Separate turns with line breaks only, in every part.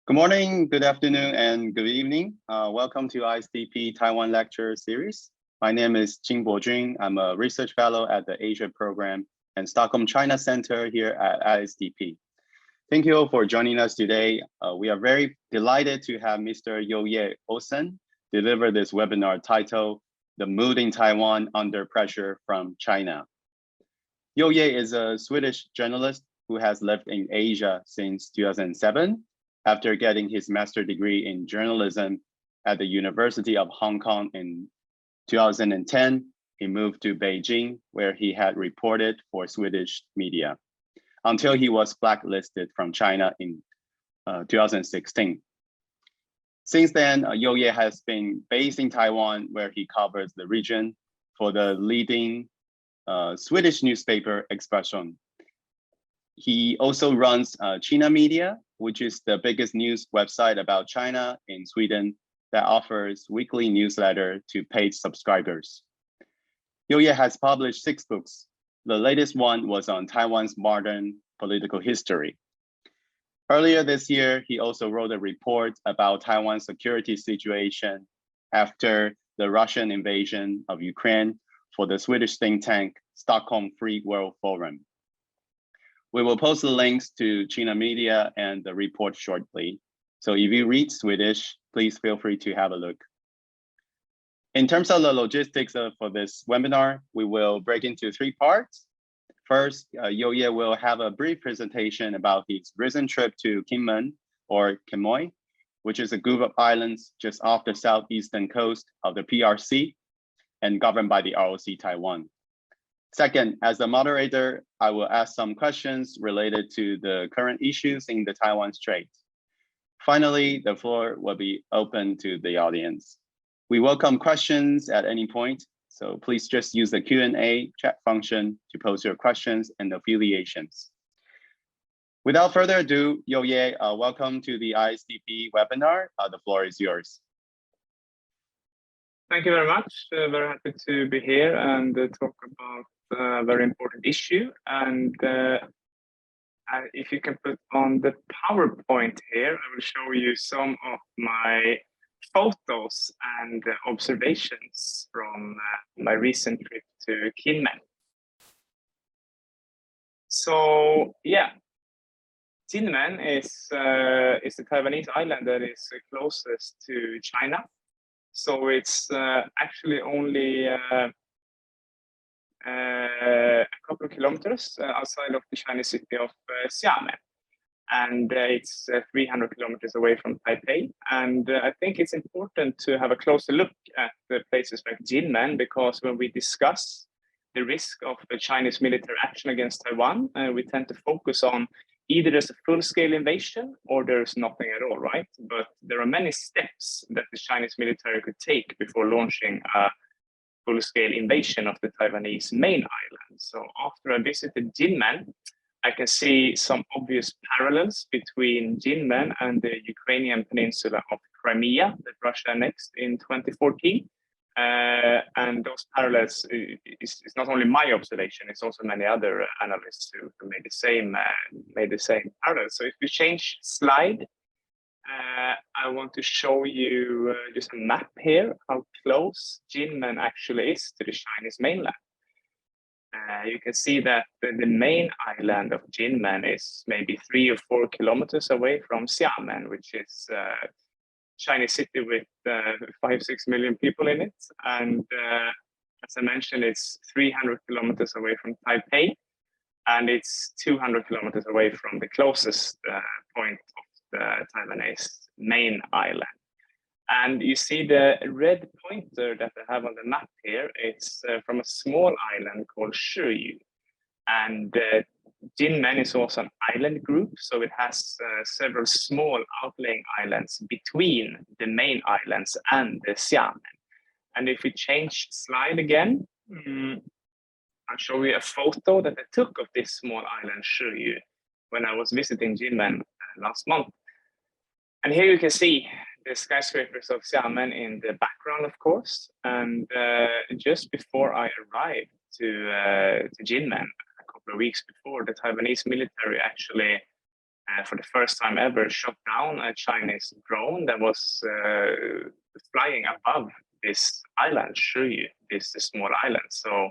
Good morning, good afternoon, and good evening. Welcome to ISDP Taiwan Lecture Series. My name is Jing Bo-jiun. I'm a research fellow at the Asia Program and Stockholm China Center here at ISDP. Thank you all for joining us today. We are very delighted to have Mr. Jojje Olsson deliver this webinar titled, The Mood in Taiwan Under Pressure from China. Jojje is a Swedish journalist who has lived in Asia since 2007. After getting his master's degree in journalism at the University of Hong Kong in 2010, he moved to Beijing, where he had reported for Swedish media, until he was blacklisted from China in 2016. Since then, Jojje has been based in Taiwan, where he covers the region for the leading Swedish newspaper Expressen. He also runs China Media, which is the biggest news website about China in Sweden that offers weekly newsletter to paid subscribers. Jojje has published 6 books. The latest one was on Taiwan's modern political history. Earlier this year, he also wrote a report about Taiwan's security situation after the Russian invasion of Ukraine for the Swedish think tank Stockholm Free World Forum. We will post the links to China Media and the report shortly. So if you read Swedish, please feel free to have a look. In terms of the logistics for this webinar, we will break into 3 parts. First, Jojje will have a brief presentation about his recent trip to Kinmen or Quemoy, which is a group of islands just off the southeastern coast of the PRC and governed by the ROC Taiwan. Second, as the moderator, I will ask some questions related to the current issues in the Taiwan Strait. Finally, the floor will be open to the audience. We welcome questions at any point, so please just use the Q&A chat function to post your questions and affiliations. Without further ado, Jojje, welcome to the ISDP webinar. The floor is yours.
Thank you very much. Very happy to be here and talk about a very important issue. And if you can put on the PowerPoint here, I will show you some of my photos and observations from my recent trip to Kinmen. So yeah, Kinmen is the Taiwanese island that is closest to China. So it's actually only a couple of kilometers outside of the Chinese city of Xiamen. And it's 300 kilometers away from Taipei. And I think it's important to have a closer look at the places like Kinmen, because when we discuss the risk of the Chinese military action against Taiwan, we tend to focus on either there's a full-scale invasion or there's nothing at all, right? But there are many steps that the Chinese military could take before launching a full-scale invasion of the Taiwanese main island. So after I visited Kinmen, I can see some obvious parallels between Kinmen and the Ukrainian peninsula of Crimea that Russia annexed in 2014. And those parallels is not only my observation, it's also many other analysts who made the same parallels. So if we change slide, I want to show you just a map here, how close Kinmen actually is to the Chinese mainland. You can see that the main island of Kinmen is maybe 3 or 4 kilometers away from Xiamen, which is Chinese city with 5-6 million people in it. And as I mentioned, it's 300 kilometers away from Taipei, and it's 200 kilometers away from the closest point of the Taiwanese main island. And you see the red pointer that I have on the map here. It's from a small island called Shiyu. And Kinmen is also an island group, so it has several small outlying islands between the main islands and the Xiamen. And if we change slide again, I'll show you a photo that I took of this small island Shiyu when I was visiting Kinmen last month. And here you can see the skyscrapers of Xiamen in the background, of course. And just before I arrived to Kinmen, a couple of weeks before, the Taiwanese military actually for the first time ever, shot down a Chinese drone that was flying above this island, Shuyu, this small island. So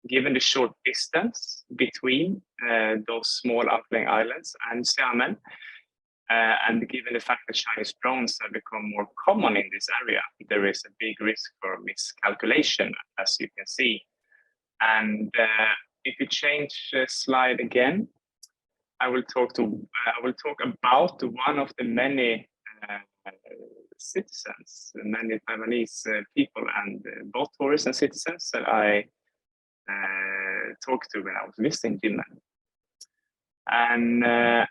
given the short distance between those small outlying islands and Xiamen, and given the fact that Chinese drones have become more common in this area, there is a big risk for miscalculation, as you can see. And if you change slide again, I will talk about one of the many citizens, many Taiwanese people, and both tourists and citizens that I talked to when I was visiting Jinmen. And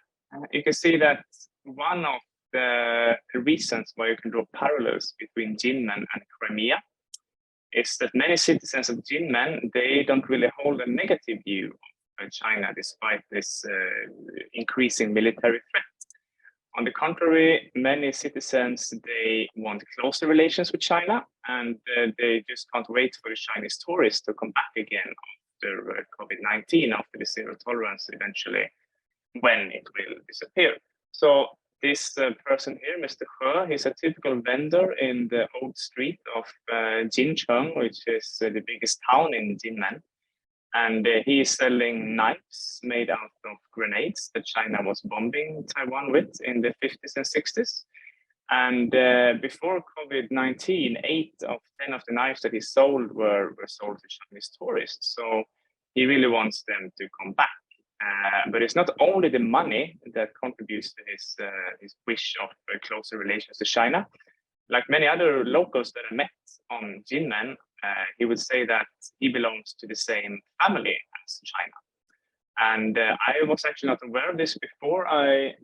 you can see that one of the reasons why you can draw parallels between Jinmen and Crimea is that many citizens of Jinmen, they don't really hold a negative view of China despite this increasing military threat. On the contrary, many citizens, they want closer relations with China, and they just can't wait for the Chinese tourists to come back again after COVID-19, after the zero tolerance eventually, when it will disappear. So this person here, Mr. He, he's a typical vendor in the old street of Jincheng, which is the biggest town in Jinmen. And he is selling knives made out of grenades that China was bombing Taiwan with in the 50s and 60s. And before COVID-19, 8 of 10 of the knives that he sold were sold to Chinese tourists. So he really wants them to come back. But it's not only the money that contributes to his wish of closer relations to China. Like many other locals that I met on Jinmen, he would say that he belongs to the same family as China. And I was actually not aware of this before I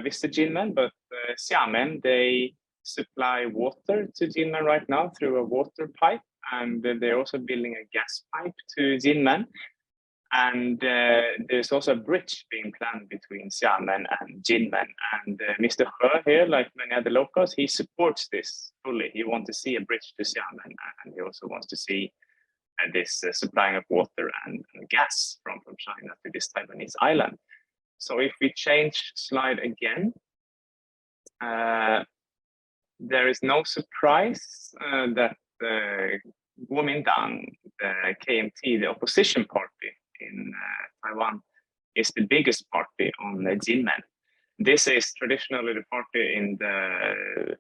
visited Jinmen, but Xiamen, they supply water to Jinmen right now through a water pipe, and they're also building a gas pipe to Jinmen. And there's also a bridge being planned between Xiamen and Jinmen. And Mr. He here, like many other locals, he supports this fully. He wants to see a bridge to Xiamen, and he also wants to see this supplying of water and gas from China to this Taiwanese island. So if we change slide again, there is no surprise that Kuomintang, the KMT, the opposition party in Taiwan, is the biggest party on Jinmen. This is traditionally the party in the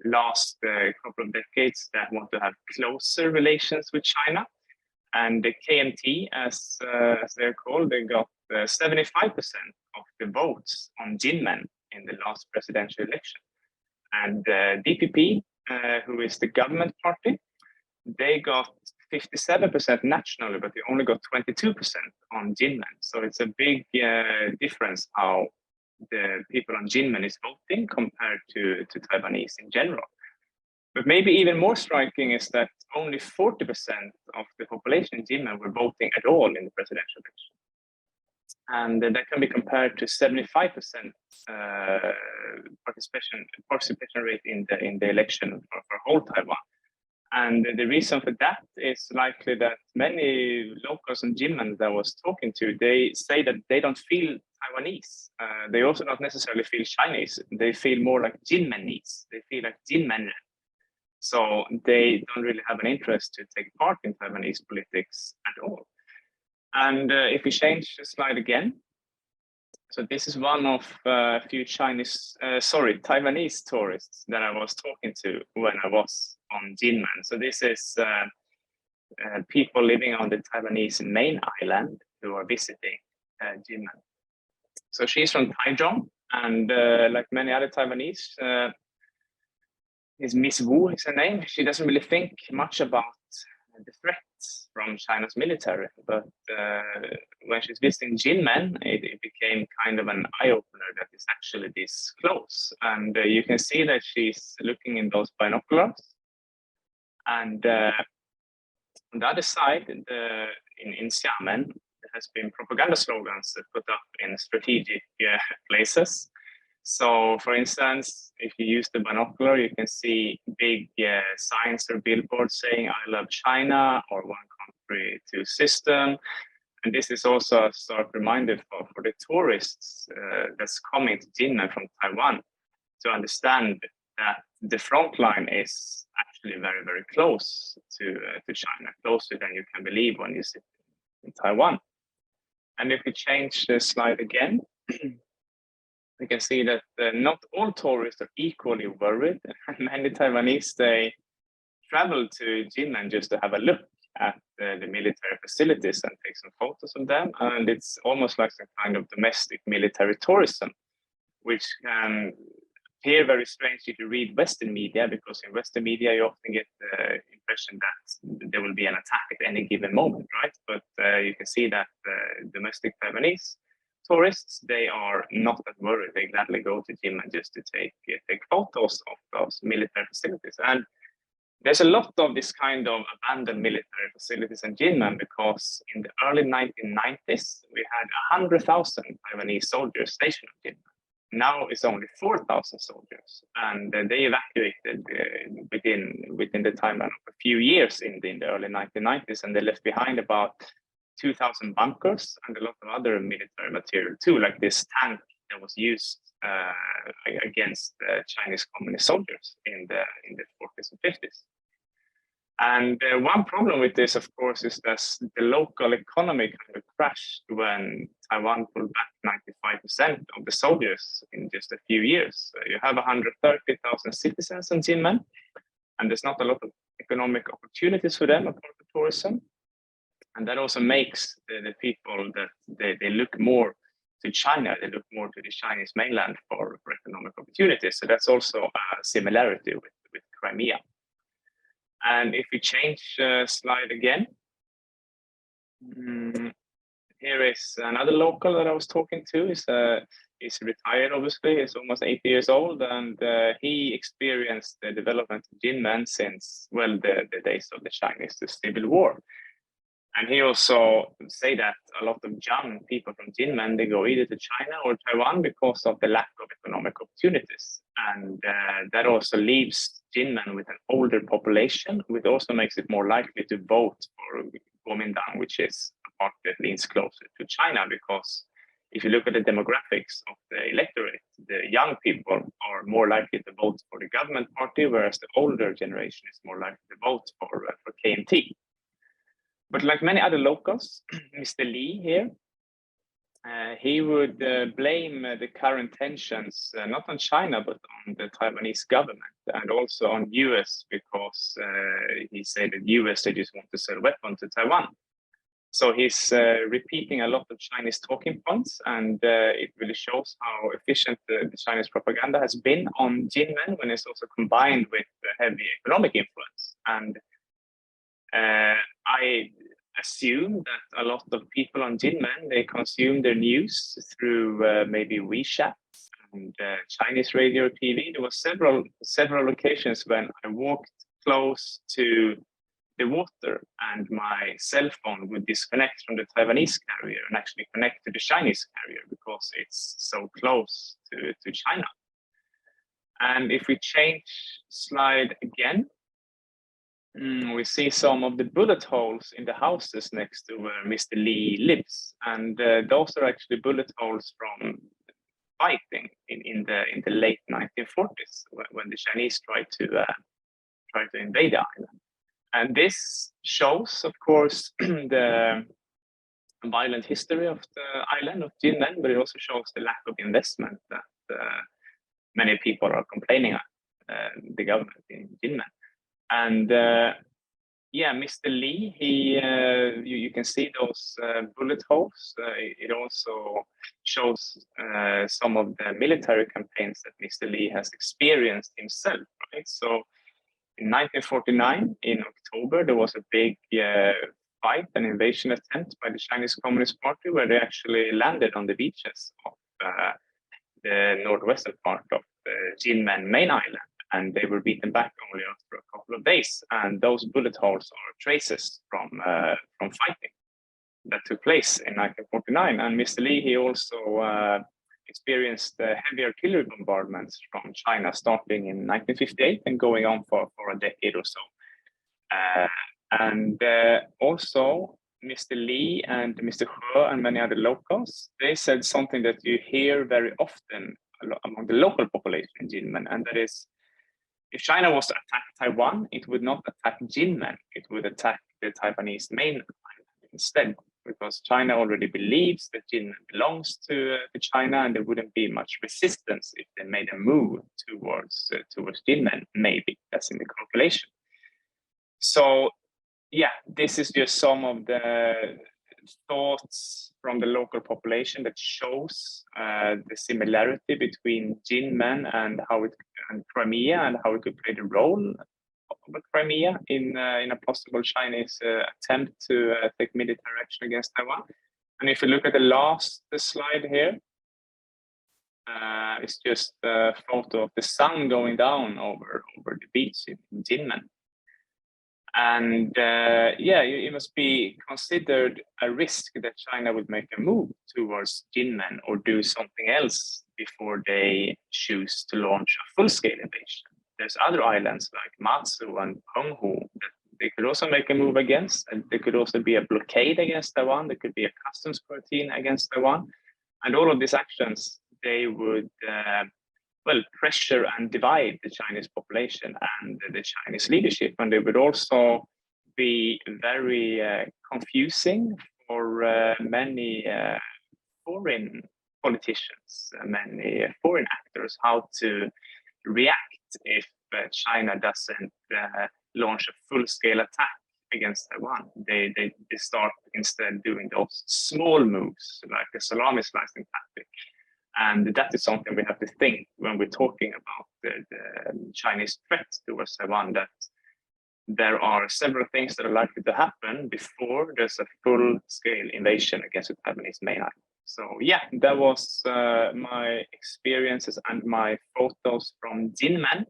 last couple of decades that want to have closer relations with China. And the KMT, as they're called, they got 75% of the votes on Jinmen in the last presidential election. And DPP, who is the government party, they got 57% nationally, but they only got 22% on Jinmen. So it's a big difference how the people on Jinmen is voting compared to Taiwanese in general. But maybe even more striking is that only 40% of the population in Jinmen were voting at all in the presidential election. And that can be compared to 75% participation rate in the election for whole Taiwan. And the reason for that is likely that many locals in Jinmen that I was talking to, they say that they don't feel Taiwanese. They also don't necessarily feel Chinese. They feel more like Jinmenese. They feel like Jinmen. So they don't really have an interest to take part in Taiwanese politics at all. And if we change the slide again, so this is one of a few Taiwanese tourists that I was talking to when I was on Jinmen. So this is people living on the Taiwanese main island who are visiting Jinmen. So she's from Taichung, and like many other Taiwanese, is Miss Wu is her name. She doesn't really think much about the threats from China's military, but when she's visiting Jinmen, it became kind of an eye-opener that it's actually this close. And you can see that she's looking in those binoculars. And on the other side, in Xiamen, there has been propaganda slogans put up in strategic places. So, for instance, if you use the binocular, you can see big signs or billboards saying "I love China" or "One country, two system." And this is also a stark reminder for the tourists that's coming to Jinmen from Taiwan to understand that the front line is actually very, very close to China, closer than you can believe when you sit in Taiwan. And if we change the slide again, we can see that not all tourists are equally worried. Many Taiwanese, they travel to Jinmen just to have a look at the military facilities and take some photos of them. And it's almost like some kind of domestic military tourism, which can appear very strange if you read Western media, because in Western media you often get the impression that there will be an attack at any given moment, right? But you can see that domestic Taiwanese tourists, they are not that worried. They gladly go to Jinmen just to take photos of those military facilities. And there's a lot of this kind of abandoned military facilities in Jinmen, because in the early 1990s, we had 100,000 Taiwanese soldiers stationed in Jinmen. Now it's only 4,000 soldiers, and they evacuated within the timeline of a few years in the early 1990s, and they left behind about 2,000 bunkers and a lot of other military material too, like this tank that was used against Chinese communist soldiers in the 40s and 50s. And one problem with this, of course, is that the local economy kind of crashed when Taiwan pulled back 95% of the soldiers in just a few years. You have 130,000 citizens in Jinmen, and there's not a lot of economic opportunities for them apart from tourism. And that also makes the people that they look more to China, they look more to the Chinese mainland for economic opportunities. So that's also a similarity with Crimea. And if we change slide again, here is another local that I was talking to. He's retired, obviously. He's almost 80 years old, and he experienced the development of Jinmen since, well, the days of the Chinese Civil War. And he also say that a lot of young people from Jinmen, they go either to China or Taiwan because of the lack of economic opportunities. And that also leaves Jinmen with an older population, which also makes it more likely to vote for Kuomintang, which is a party that leans closer to China. Because if you look at the demographics of the electorate, the young people are more likely to vote for the government party, whereas the older generation is more likely to vote for KMT. But like many other locals, Mr. Lee here, he would blame the current tensions not on China, but on the Taiwanese government and also on US, because he said that US, they just want to sell weapons to Taiwan. So he's repeating a lot of Chinese talking points, and it really shows how efficient the Chinese propaganda has been on Jinmen when it's also combined with heavy economic influence. And I assume that a lot of people on Jinmen, they consume their news through maybe WeChat and Chinese radio or TV. There was several occasions when I walked close to the water and my cell phone would disconnect from the Taiwanese carrier and actually connect to the Chinese carrier because it's so close to China. And if we change slide again, we see some of the bullet holes in the houses next to where Mr. Lee lives, and those are actually bullet holes from fighting in the late 1940s when the Chinese tried to invade the island. And this shows, of course, the violent history of the island of Jinmen, but it also shows the lack of investment that many people are complaining at the government in Jinmen. And yeah, Mr. Lee, you can see those bullet holes. It also shows some of the military campaigns that Mr. Lee has experienced himself, right? So in 1949, in October, there was a big fight, an invasion attempt by the Chinese Communist Party, where they actually landed on the beaches of the northwestern part of Jinmen main island. And they were beaten back only after a couple of days. And those bullet holes are traces from fighting that took place in 1949. And Mr. Lee, he also experienced heavy artillery bombardments from China starting in 1958 and going on for a decade or so. And also Mr. Lee and Mr. He and many other locals, they said something that you hear very often among the local population in Jinmen, and that is, if China was to attack Taiwan, it would not attack Jinmen, it would attack the Taiwanese mainland instead, because China already believes that Jinmen belongs to China, and there wouldn't be much resistance if they made a move towards Jinmen, maybe. That's in the calculation. So, yeah, this is just some of the thoughts from the local population that shows the similarity between Jinmen and Crimea, and how it could play the role of Crimea in a possible Chinese attempt to take military action against Taiwan. And if you look at the last slide here, it's just a photo of the sun going down over the beach in Jinmen. And it must be considered a risk that China would make a move towards Jinmen or do something else before they choose to launch a full-scale invasion. There's other islands like Matsu and Penghu that they could also make a move against, and there could also be a blockade against Taiwan. There could be a customs quarantine against Taiwan, and all of these actions, they would pressure and divide the Chinese population and the Chinese leadership, and they would also be very confusing for many foreign politicians, many foreign actors, how to react if China doesn't launch a full-scale attack against Taiwan. They start instead doing those small moves, like the salami slicing tactic. And that is something we have to think when we're talking about the Chinese threat towards Taiwan, that there are several things that are likely to happen before there's a full-scale invasion against the Taiwanese mainland. So yeah, that was my experiences and my photos from Jinmen.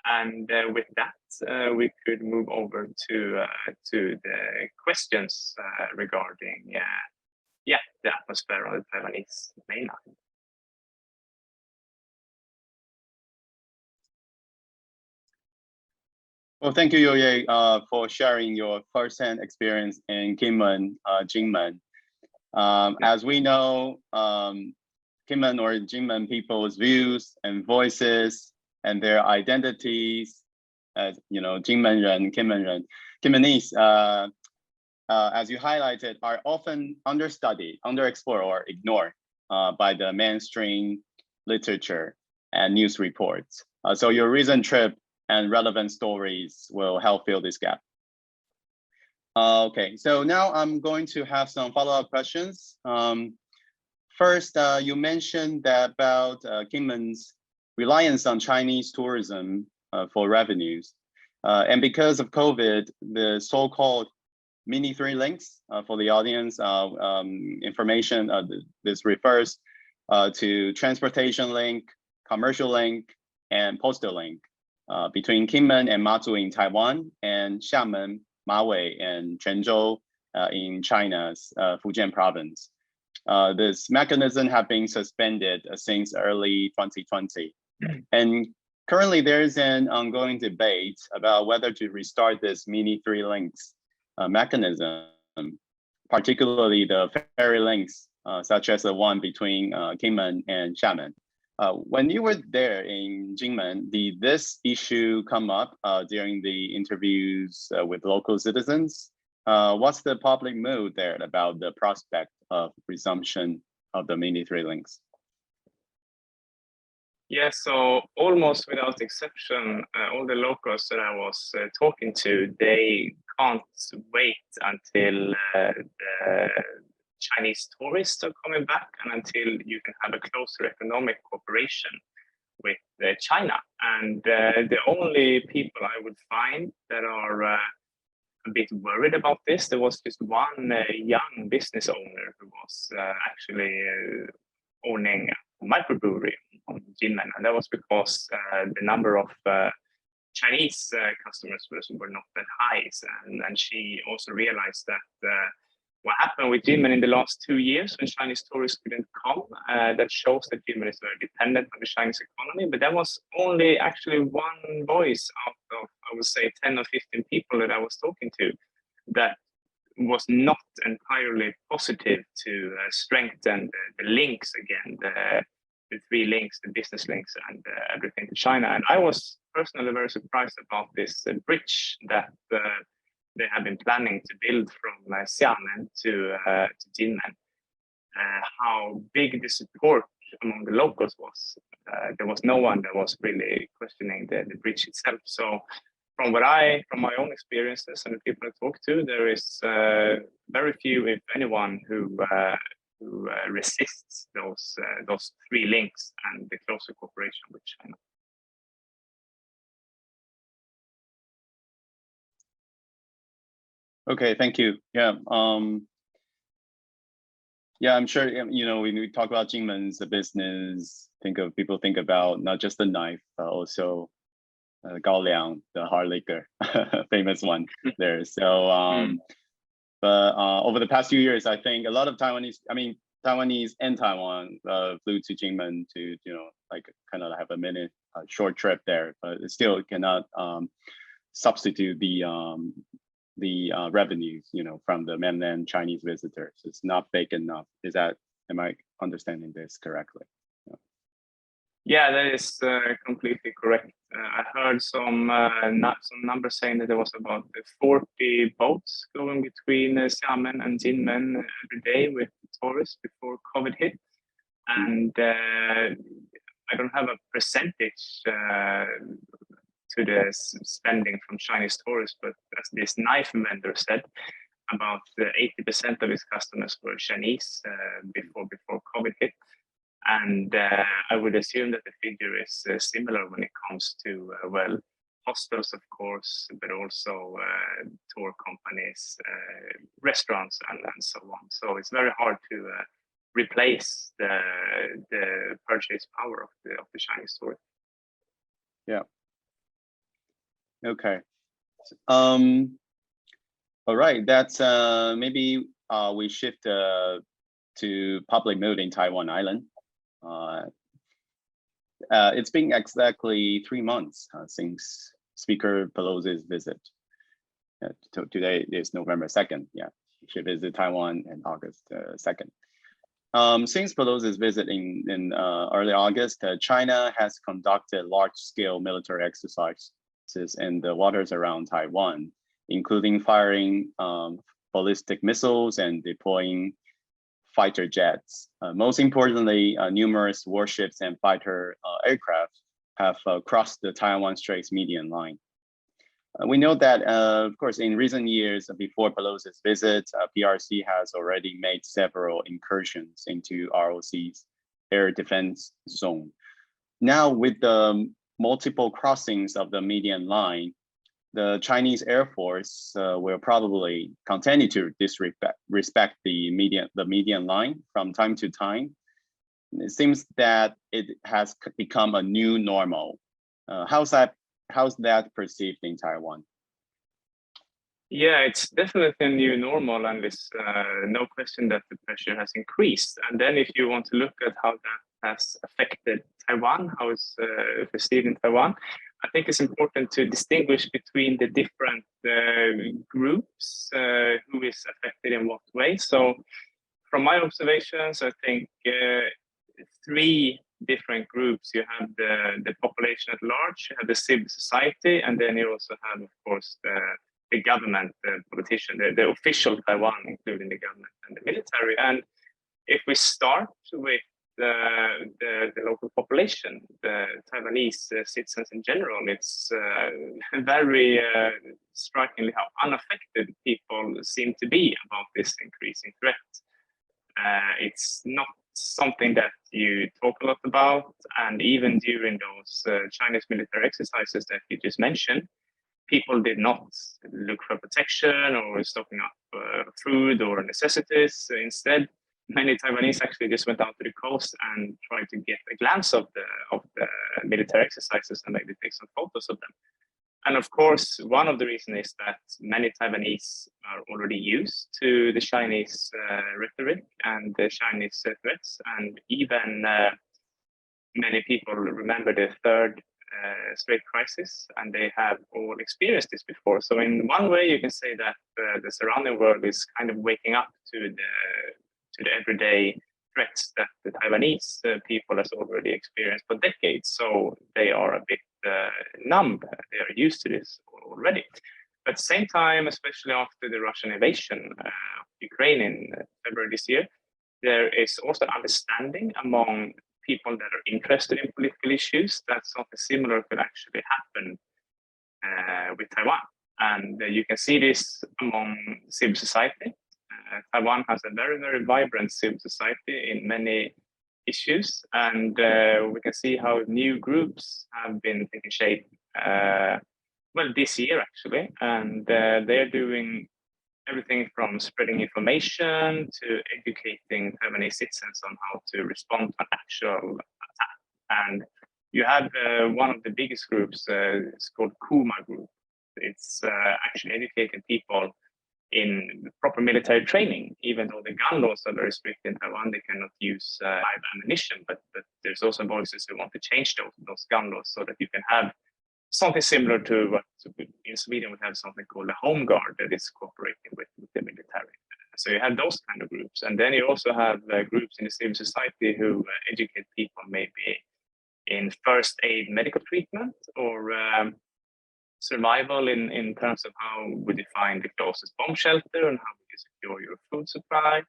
And with that, we could move over to the questions regarding the atmosphere on the Taiwanese mainland.
Well, thank you, Jojje, for sharing your firsthand experience in Kinmen, Jinmen. As we know, Kinmen or Jinmen people's views and voices and their identities, as you know, Jinmenren, Kinmenren, Kinmenese, as you highlighted, are often understudied, underexplored, or ignored by the mainstream literature and news reports. So your recent trip and relevant stories will help fill this gap. Okay, so now I'm going to have some follow-up questions. First, you mentioned that about Kinmen's reliance on Chinese tourism for revenues. And because of COVID, the so-called mini three links for the audience information, this refers to transportation link, commercial link, and postal link between Kinmen and Matsu in Taiwan, and Xiamen, Mawei, and Quanzhou in China's Fujian province. This mechanism has been suspended since early 2020. And currently there is an ongoing debate about whether to restart this mini three links mechanism, particularly the ferry links, such as the one between Kinmen and Xiamen. When you were there in Jinmen, did this issue come up during the interviews with local citizens? What's the public mood there about the prospect of resumption of the mini three links?
Yeah, so almost without exception, all the locals that I was talking to, they can't wait until the Chinese tourists are coming back and until you can have a closer economic cooperation with China. And the only people I would find that are a bit worried about this, there was just one young business owner who was actually owning a microbrewery on Jinmen, and that was because the number of Chinese customers were not that high, and she also realized that what happened with Jinmen in the last 2 years when Chinese tourists couldn't come, that shows that Jinmen is very dependent on the Chinese economy. But that was only actually one voice out of, I would say, 10 or 15 people that I was talking to that was not entirely positive to strengthen the links again, the three links, the business links, and everything to China. And I was personally very surprised about this bridge that they have been planning to build from Xiamen to Jinmen. How big the support among the locals was. There was no one that was really questioning the bridge itself. So from my own experiences and the people I talked to, there is very few, if anyone, who resists those three links and the closer cooperation with China.
Okay, thank you. Yeah, yeah, I'm sure, you know, when we talk about Jingmen's business, people think about not just the knife, but also Gaoliang, the hard liquor, famous one there. So, but over the past few years, I think a lot of Taiwanese and Taiwan flew to Jingmen to, you know, like kind of have a short trip there, but it still cannot substitute the revenues, you know, from the mainland Chinese visitors. It's not big enough. Am I understanding this correctly?
Yeah, that is completely correct. I heard some numbers saying that there was about 40 boats going between Xiamen and Jinmen every day with tourists before COVID hit. And I don't have a percentage to the spending from Chinese tourists, but as this knife vendor said, about 80% of his customers were Chinese before COVID hit. And I would assume that the figure is similar when it comes to, well, hostels, of course, but also tour companies, restaurants, and so on. So it's very hard to replace the purchase power of the Chinese tourist.
Yeah. Okay. All right. That's maybe we shift to public mood in Taiwan Island. It's been exactly 3 months since Speaker Pelosi's visit. Today is November 2nd. Yeah, she visited Taiwan on August 2nd. Since Pelosi's visit in early August, China has conducted large-scale military exercises in the waters around Taiwan, including firing ballistic missiles and deploying fighter jets. Most importantly, numerous warships and fighter aircraft have crossed the Taiwan Straits median line. We know that, of course, in recent years before Pelosi's visit, PRC has already made several incursions into ROC's air defense zone. Now, with the multiple crossings of the median line, the Chinese Air Force will probably continue to respect the median line from time to time. It seems that it has become a new normal. How's that perceived in Taiwan?
Yeah, it's definitely a new normal, and it's no question that the pressure has increased. And then if you want to look at how that has affected Taiwan, how it's perceived in Taiwan, I think it's important to distinguish between the different groups who is affected in what way. So from my observations, I think 3 different groups. You have the population at large, you have the civil society, and then you also have, of course, the government, the politician, the official Taiwan, including the government and the military. And if we start with the local population, the Taiwanese citizens in general, it's very strikingly how unaffected people seem to be about this increasing threat. It's not something that you talk a lot about, and even during those Chinese military exercises that you just mentioned, people did not look for protection or stocking up food or necessities. Instead, many Taiwanese actually just went out to the coast and tried to get a glance of the military exercises and maybe take some photos of them. And of course, one of the reasons is that many Taiwanese are already used to the Chinese rhetoric and the Chinese threats, and even many people remember the third straight crisis, and they have all experienced this before. So in one way, you can say that the surrounding world is kind of waking up to the everyday threats that the Taiwanese people has already experienced for decades. So they are a bit numb. They are used to this already. But at the same time, especially after the Russian invasion of Ukraine in February this year, there is also understanding among people that are interested in political issues that something similar could actually happen with Taiwan. And you can see this among civil society. Taiwan has a very, very vibrant civil society in many issues. And we can see how new groups have been taking shape, well, this year actually. And they're doing everything from spreading information to educating Taiwanese citizens on how to respond to an actual attack. And you have one of the biggest groups, it's called Kuma Group. It's actually educating people in proper military training, even though the gun laws are very strict in Taiwan, they cannot use live ammunition, but there's also voices who want to change those gun laws so that you can have something similar to what in Sweden we have something called the home guard that is cooperating with the military. So you have those kind of groups. And then you also have groups in the civil society who educate people maybe in first aid medical treatment or survival in terms of how would you find the closest bomb shelter and how would you secure your food supply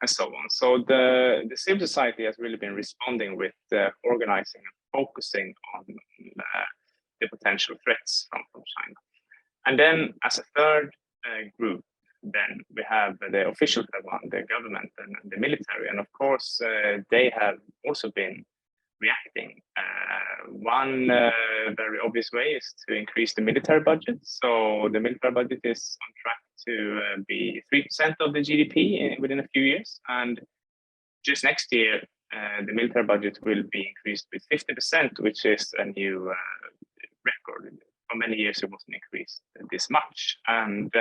and so on. So the civil society has really been responding with organizing and focusing on the potential threats from China. And then as a third group, then we have the official Taiwan, the government and the military. And of course, they have also been reacting. One very obvious way is to increase the military budget. So the military budget is on track to be 3% of the GDP within a few years. And just next year, the military budget will be increased with 50%, which is a new record. For many years, it wasn't increased this much. And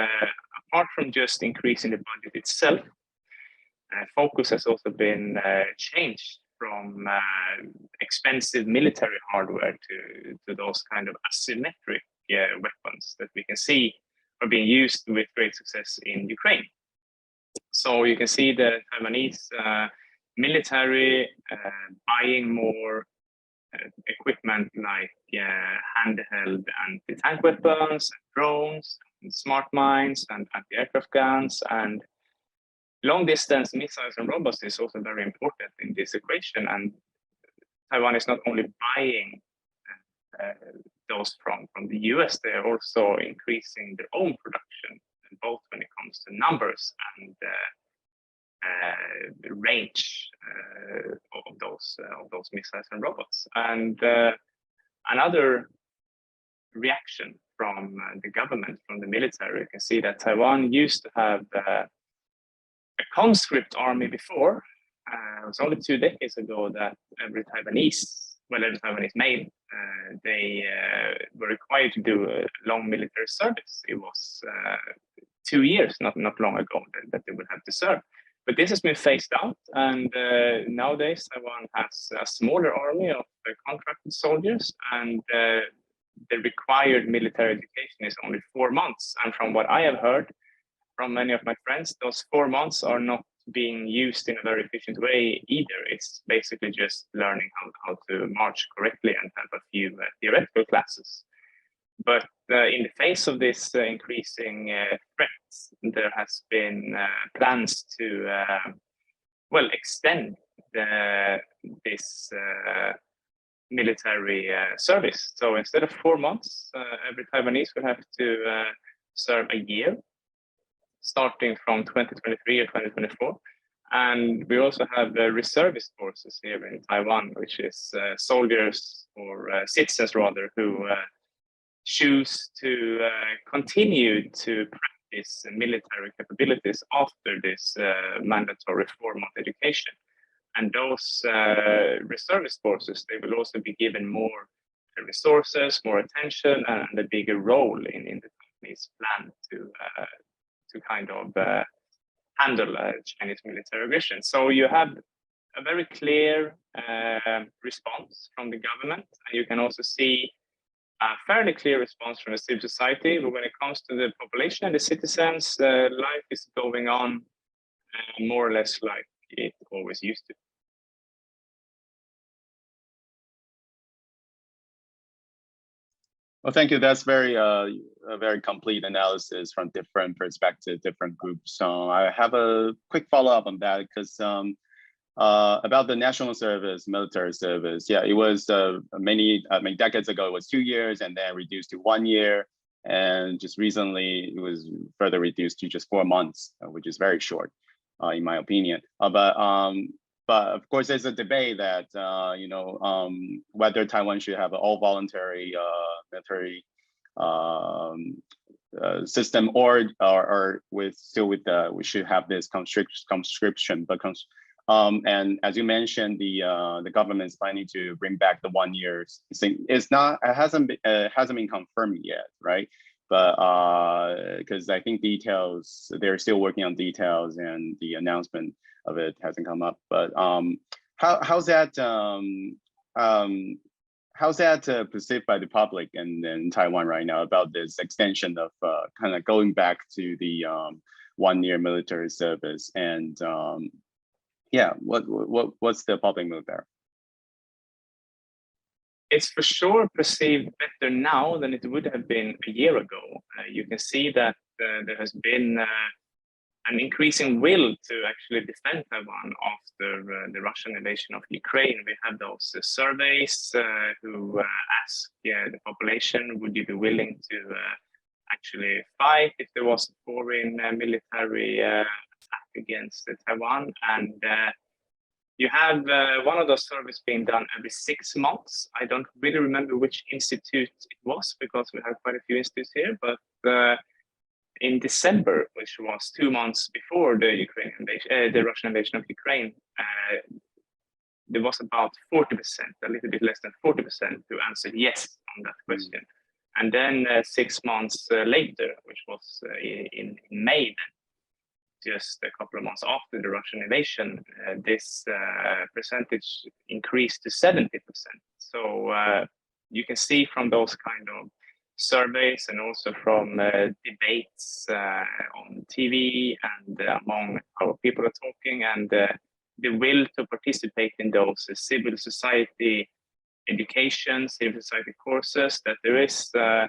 apart from just increasing the budget itself, focus has also been changed from expensive military hardware to those kind of asymmetric weapons that we can see are being used with great success in Ukraine. So you can see the Taiwanese military buying more equipment like handheld anti-tank weapons, drones, and smart mines, and anti-aircraft guns, and long-distance missiles and robots is also very important in this equation. And Taiwan is not only buying those from the US, they are also increasing their own production, both when it comes to numbers and the range of those missiles and robots. And another reaction from the government, from the military, you can see that Taiwan used to have a conscript army before. It was only 2 decades ago that every Taiwanese male, they were required to do a long military service. It was 2 years, not long ago, that they would have to serve. But this has been phased out, and nowadays Taiwan has a smaller army of contracted soldiers, and the required military education is only 4 months. And from what I have heard from many of my friends, those 4 months are not being used in a very efficient way either. It's basically just learning how to march correctly and have a few theoretical classes. But in the face of this increasing threats, there has been plans to extend this military service. So instead of 4 months, every Taiwanese will have to serve a year, starting from 2023 or 2024. And we also have reservist forces here in Taiwan, which is soldiers or citizens rather, who choose to continue to practice military capabilities after this mandatory 4-month education. And those reservist forces, they will also be given more resources, more attention, and a bigger role in the Chinese plan to kind of handle Chinese military aggression. So you have a very clear response from the government, and you can also see a fairly clear response from the civil society, but when it comes to the population and the citizens, life is going on more or less like it always used to.
Well, thank you. That's a very complete analysis from different perspectives, different groups. So I have a quick follow-up on that because about the national service, military service. Yeah, it was decades ago, it was 2 years and then reduced to 1 year. And just recently, it was further reduced to just 4 months, which is very short, in my opinion. But of course, there's a debate that whether Taiwan should have an all voluntary military system or we should have this conscription. But and as you mentioned, the government is planning to bring back the 1 year thing. It hasn't been confirmed yet, right? But because I think they're still working on details, and the announcement of it hasn't come up. But how's that perceived by the public in Taiwan right now about this extension of kind of going back to the 1 year military service? And yeah, what's the public mood there?
It's for sure perceived better now than it would have been a year ago. You can see that there has been an increasing will to actually defend Taiwan after the Russian invasion of Ukraine. We have those surveys who ask the population, would you be willing to actually fight if there was a foreign military attack against Taiwan? And you have one of those surveys being done every 6 months. I don't really remember which institute it was because we have quite a few institutes here, but in December, which was 2 months before the Ukrainian invasion, the Russian invasion of Ukraine, there was about 40%, a little bit less than 40%, who answered yes on that question. And then 6 months later, which was in May, just a couple of months after the Russian invasion, this percentage increased to 70%. So you can see from those kind of surveys and also from debates on TV and among how people are talking, and the will to participate in those civil society education, civil society courses, that there is a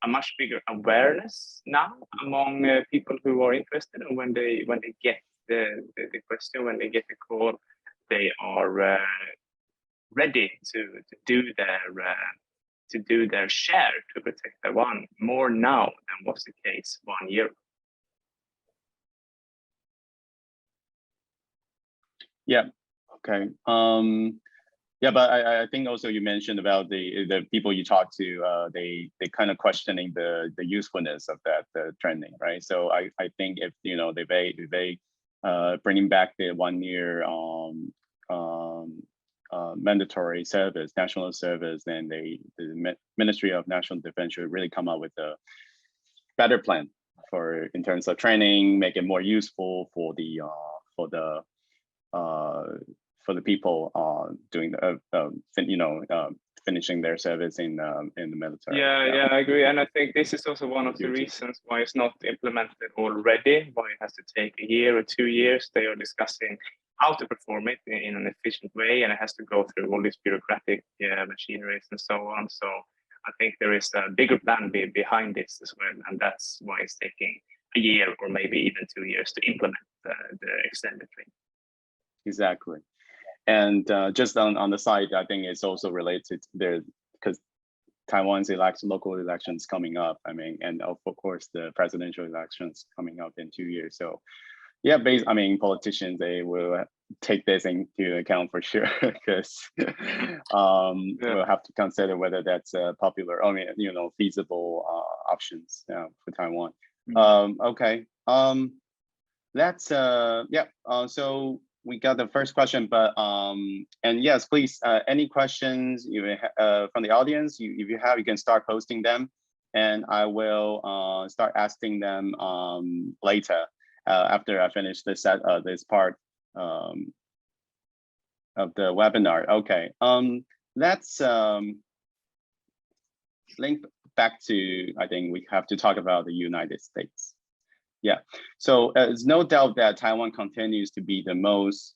much bigger awareness now among people who are interested. And when they get the question, when they get the call, they are ready to do their share to protect Taiwan more now than was the case 1 year ago.
Yeah. Okay. Yeah, but I think also you mentioned about the people you talk to, they kind of questioning the usefulness of that trending, right? So I think if they bringing back the 1 year mandatory service, national service, then the Ministry of National Defense should really come up with a better plan in terms of training, make it more useful for the people doing finishing their service in the military.
Yeah, I agree, and I think this is also one of the reasons why it's not implemented already. Why it has to take a year or 2 years. They are discussing how to perform it in an efficient way, and it has to go through all these bureaucratic machineries and so on. So I think there is a bigger plan behind this as well, and that's why it's taking a year or maybe even 2 years to implement the extended training.
Exactly. And just on the side, I think it's also related there because Taiwan's local elections coming up. I mean, and of course the presidential elections coming up in 2 years. So yeah, politicians, they will take this into account for sure because we'll have to consider whether that's popular, feasible options for Taiwan. Okay. That's so we got the first question, but and yes, please, any questions from the audience, if you have, you can start posting them, and I will start asking them later after I finish this part of the webinar. Okay, let's link back to, I think we have to talk about the United States. Yeah, so it's no doubt that Taiwan continues to be the most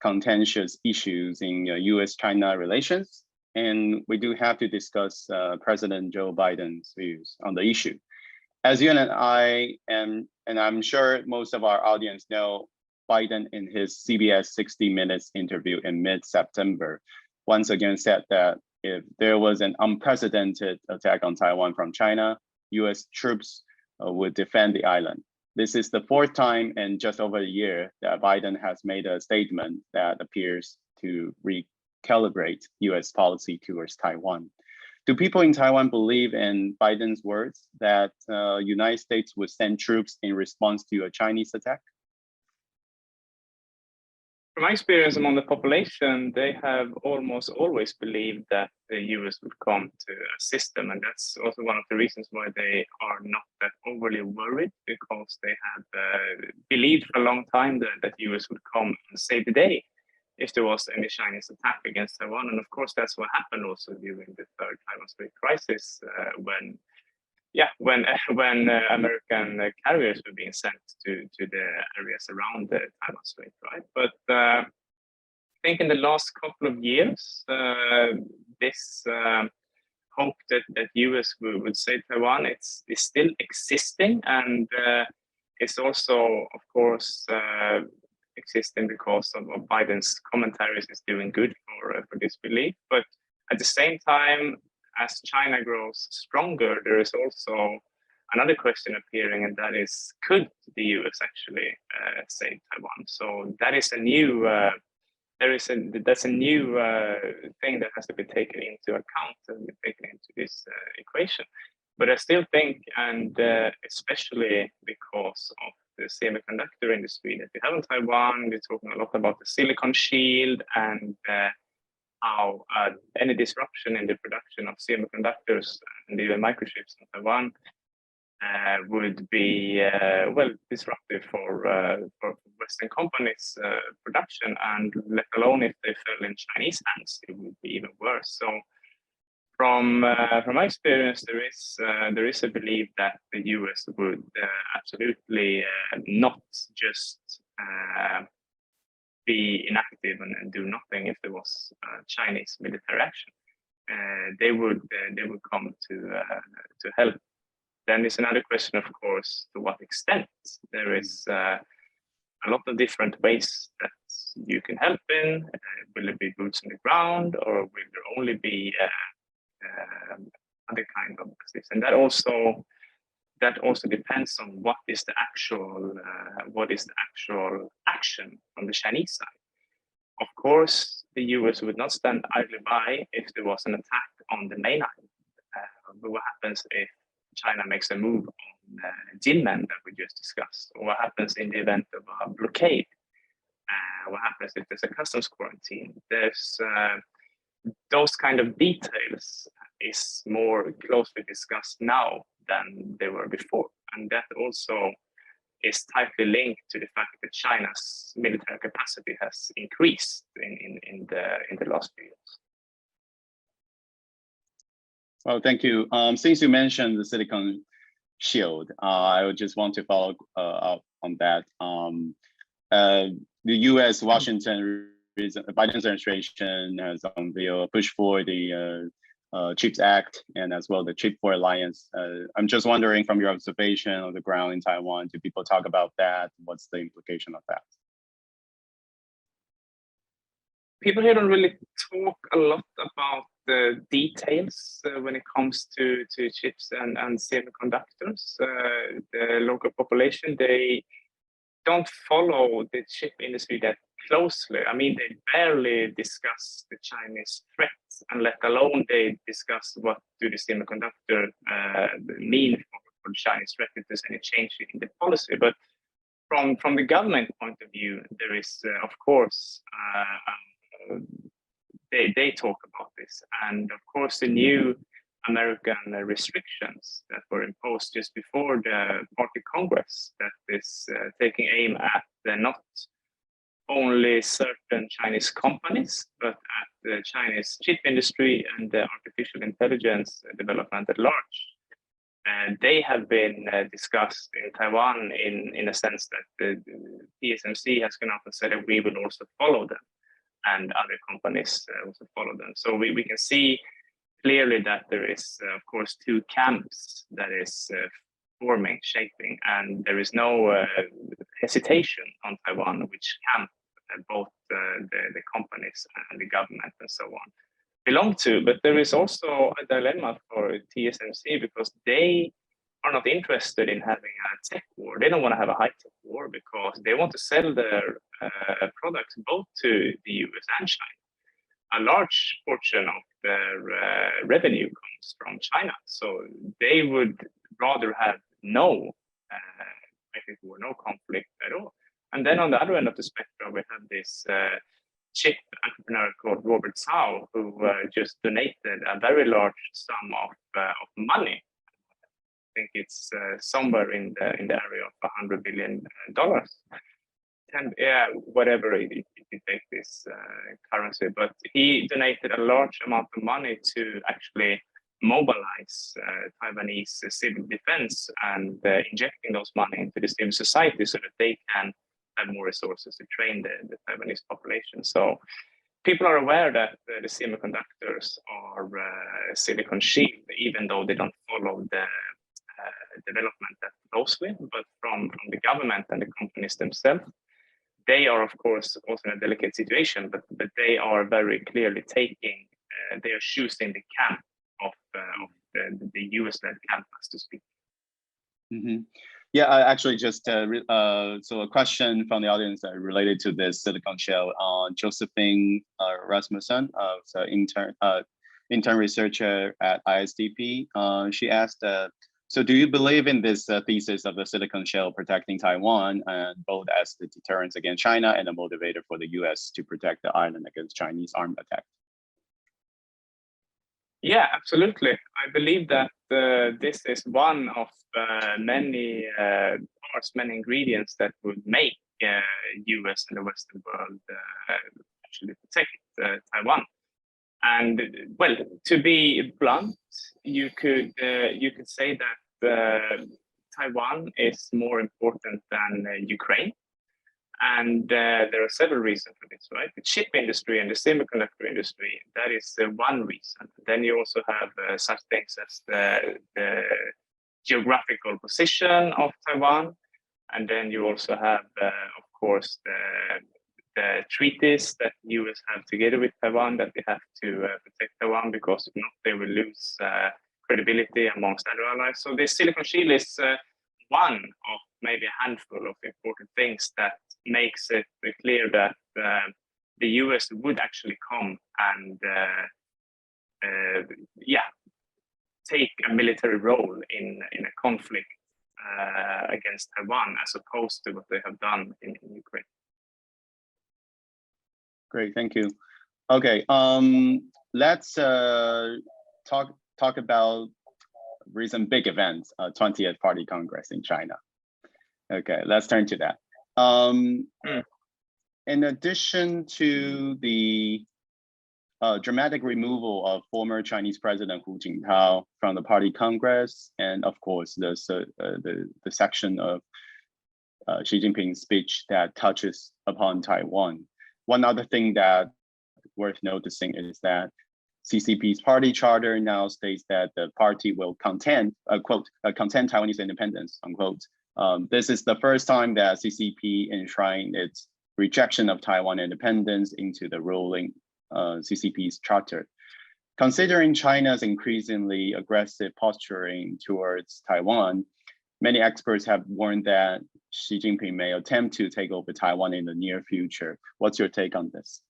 contentious issues in US-China relations. And we do have to discuss President Joe Biden's views on the issue. As you and I, and I'm sure most of our audience know, Biden in his CBS 60 Minutes interview in mid-September once again said that if there was an unprecedented attack on Taiwan from China, US troops would defend the island. This is the fourth time in just over a year that Biden has made a statement that appears to recalibrate US policy towards Taiwan. Do people in Taiwan believe in Biden's words that United States would send troops in response to a Chinese attack?
From my experience among the population, they have almost always believed that the US would come to assist them. And that's also one of the reasons why they are not that overly worried, because they have believed for a long time that the US would come and save the day if there was any Chinese attack against Taiwan. And of course, that's what happened also during the third Taiwan Strait crisis, when American carriers were being sent to the areas around the Taiwan Strait, right? But I think in the last couple of years, this hope that US would save Taiwan, it's still existing, and it's also, of course, existing because of Biden's commentaries is doing good for this belief. But at the same time, as China grows stronger, there is also another question appearing, and that is, could the US actually save Taiwan? So that is a new, that's a new thing that has to be taken into account and be taken into this equation. But I still think, and especially because of the semiconductor industry that we have in Taiwan, we're talking a lot about the silicon shield and how any disruption in the production of semiconductors and even microchips in Taiwan would be disruptive for Western companies' production, and let alone if they fell in Chinese hands, it would be even worse. So, from my experience, there is a belief that the US would absolutely not just be inactive and do nothing if there was Chinese military action. They would come to help. Then there's another question, of course, to what extent. There is a lot of different ways that you can help in. Will it be boots on the ground, or will there only be other kind of assistance? And that also depends on what is the actual action from the Chinese side. Of course, the US would not stand idly by if there was an attack on the mainland. But what happens if China makes a move on Jinmen that we just discussed? Or what happens in the event of a blockade? What happens if there's a customs quarantine? There's those kind of details is more closely discussed now than they were before. And that also is tightly linked to the fact that China's military capacity has increased in the last few years.
Well, thank you. Since you mentioned the silicon shield, I would just want to follow up on that. The U.S. Washington Biden administration has unveiled a push for the CHIPS Act and as well the Chip for Alliance. I'm just wondering, from your observation on the ground in Taiwan, do people talk about that? What's the implication of that?
People here don't really talk a lot about the details when it comes to chips and semiconductors. The local population, they don't follow the chip industry that closely. I mean, they barely discuss the Chinese threats, and let alone they discuss what do the semiconductor mean for the Chinese threat, if there's any change in the policy. But from the government point of view, there is, of course, they talk about this. And of course, the new American restrictions that were imposed just before the Party Congress that is taking aim at not only certain Chinese companies, but at the Chinese chip industry and the artificial intelligence development at large. And they have been discussed in Taiwan in a sense that the TSMC has come out and said that we will also follow them, and other companies also follow them. So we can see clearly that there is, of course, two camps that is forming, shaping, and there is no hesitation on Taiwan which camp both the companies and the government and so on belong to. But there is also a dilemma for TSMC because they are not interested in having a tech war. They don't want to have a high-tech war because they want to sell their products both to the US and China. A large portion of their revenue comes from China. So they would rather have no high-tech war, no conflict at all. And then on the other end of the spectrum, we have this chip entrepreneur called Robert Tsao, who just donated a very large sum of money. I think it's somewhere in the area of $100 billion. Whatever if you take this currency, but he donated a large amount of money to actually mobilize Taiwanese civil defense and injecting those money into the civil society so that they can have more resources to train the Taiwanese population. So people are aware that the semiconductors are silicon shield, even though they don't follow the development that closely, but from the government and the companies themselves, they are of course also in a delicate situation, but they are very clearly taking, they are choosing the camp of the US-led camp, so to speak.
Mm-hmm. Yeah, I actually just so a question from the audience related to this silicon shell. Josephine Rasmussen, so intern researcher at ISDP. She asked, so do you believe in this thesis of the silicon shell protecting Taiwan, and both as the deterrence against China and a motivator for the US to protect the island against Chinese armed attack?
Yeah, absolutely. I believe that this is one of many parts, many ingredients that would make US and the Western world actually protect Taiwan. And well, to be blunt, you could say that Taiwan is more important than Ukraine. And there are several reasons for this, right? The chip industry and the semiconductor industry, that is one reason. Then you also have such things as the geographical position of Taiwan. And then you also have, of course, the treaties that the US have together with Taiwan, that they have to protect Taiwan, because if not, they will lose credibility amongst other allies. So this silicon shield is one of maybe a handful of important things that makes it clear that the US would actually come and take a military role in a conflict against Taiwan, as opposed to what they have done in Ukraine.
Great, thank you. Okay, let's talk about recent big events, 20th Party Congress in China. Okay, let's turn to that. In addition to the dramatic removal of former Chinese President Hu Jintao from the Party Congress, and of course the section of Xi Jinping's speech that touches upon Taiwan, one other thing that worth noticing is that CCP's party charter now states that the party will contend, quote, contend Taiwanese independence, unquote. This is the first time that CCP enshrined its rejection of Taiwan independence into the ruling CCP's charter. Considering China's increasingly aggressive posturing towards Taiwan, many experts have warned that Xi Jinping may attempt to take over Taiwan in the near future. What's your take on this?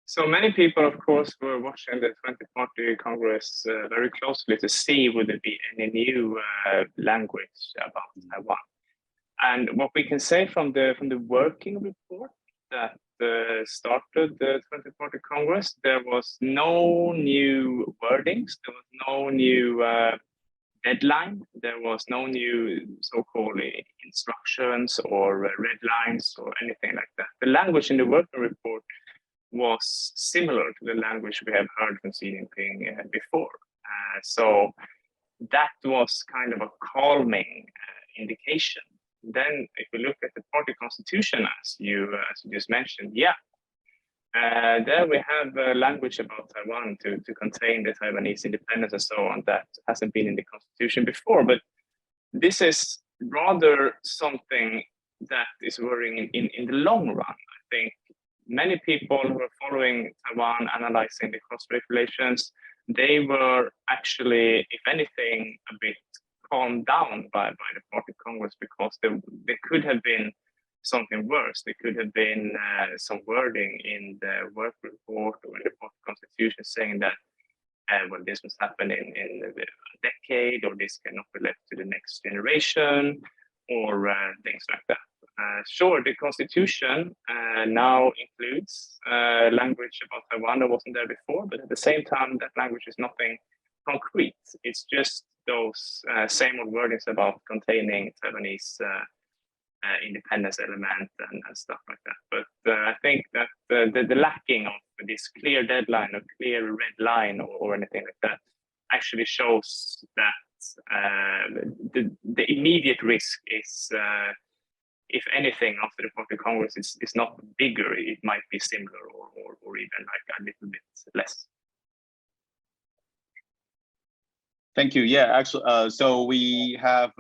So many people, of course, were watching the 20th Party Congress very closely to see would there be any new language about Taiwan. And what we can say from the working report that started the 20th Party Congress, there was no new wordings, there was no new deadline, there was no new so-called instructions or red lines or anything like that. The language in the working report was similar to the language we have heard from Xi Jinping before. So that was kind of a calming indication. Then, if we look at the party constitution, as you just mentioned, there we have language about Taiwan to contain the Taiwanese independence and so on that hasn't been in the constitution before. But this is rather something that is worrying in the long run. I think many people who are following Taiwan, analyzing the cross-strait relations, they were actually, if anything, a bit calmed down by the Party Congress, because there could have been something worse. There could have been some wording in the work report or in the Party Constitution saying that well, this must happen in a decade, or this cannot be left to the next generation, or things like that. Sure, the Constitution now includes language about Taiwan that wasn't there before, but at the same time, that language is nothing concrete. It's just those same old wordings about containing Taiwanese independence element and stuff like that. But I think that the lacking of this clear deadline or clear red line or anything like that actually shows that the immediate risk is, if anything, after the Party Congress is not bigger, it might be similar or even like a little bit less.
Thank you. Yeah, actually, so we have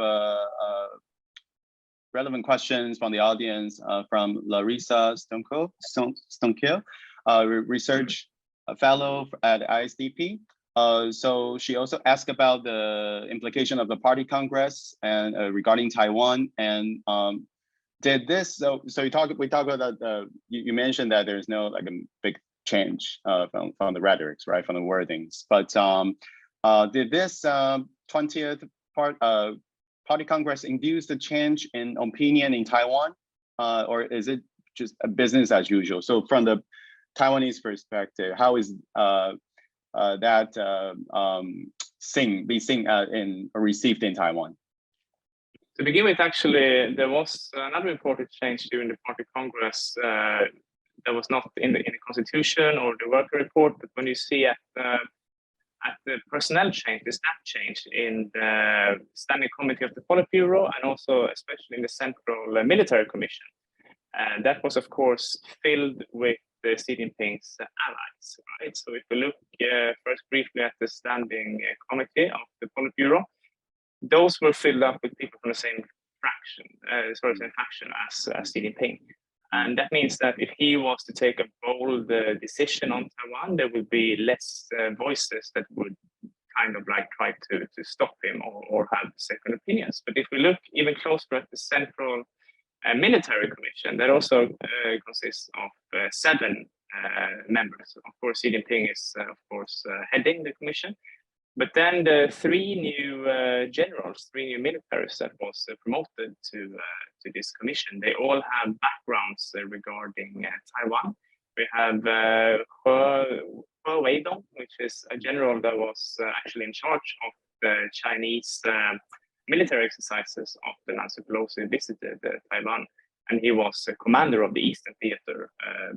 relevant questions from the audience from Larissa Stonkill, research fellow at ISDP. So she also asked about the implication of the Party Congress and regarding Taiwan. And did this? So we talked about that. You mentioned that there's no like a big change from the rhetorics, right, from the wordings. But did this 20th Party Congress induce the change in opinion in Taiwan, or is it just a business as usual? So from the Taiwanese perspective, how is that received in Taiwan?
To begin with, actually, there was another important change during the Party Congress that was not in the Constitution or the worker report, but when you see at the personnel change, the staff change in the Standing Committee of the Politburo and also especially in the Central Military Commission. That was, of course, filled with Xi Jinping's allies, right? So if we look first briefly at the Standing Committee of the Politburo, those were filled up with people from the same faction as Xi Jinping. And that means that if he was to take a bold decision on Taiwan, there would be less voices that would kind of like try to stop him or have second opinions. But if we look even closer at the Central Military Commission, that also consists of 7 members. Of course, Xi Jinping is, heading the commission. But then the 3 new generals, 3 new militaries that was promoted to this commission, they all have backgrounds regarding Taiwan. We have He Weidong, which is a general that was actually in charge of the Chinese military exercises after Nancy Pelosi visited Taiwan. And he was a commander of the Eastern Theater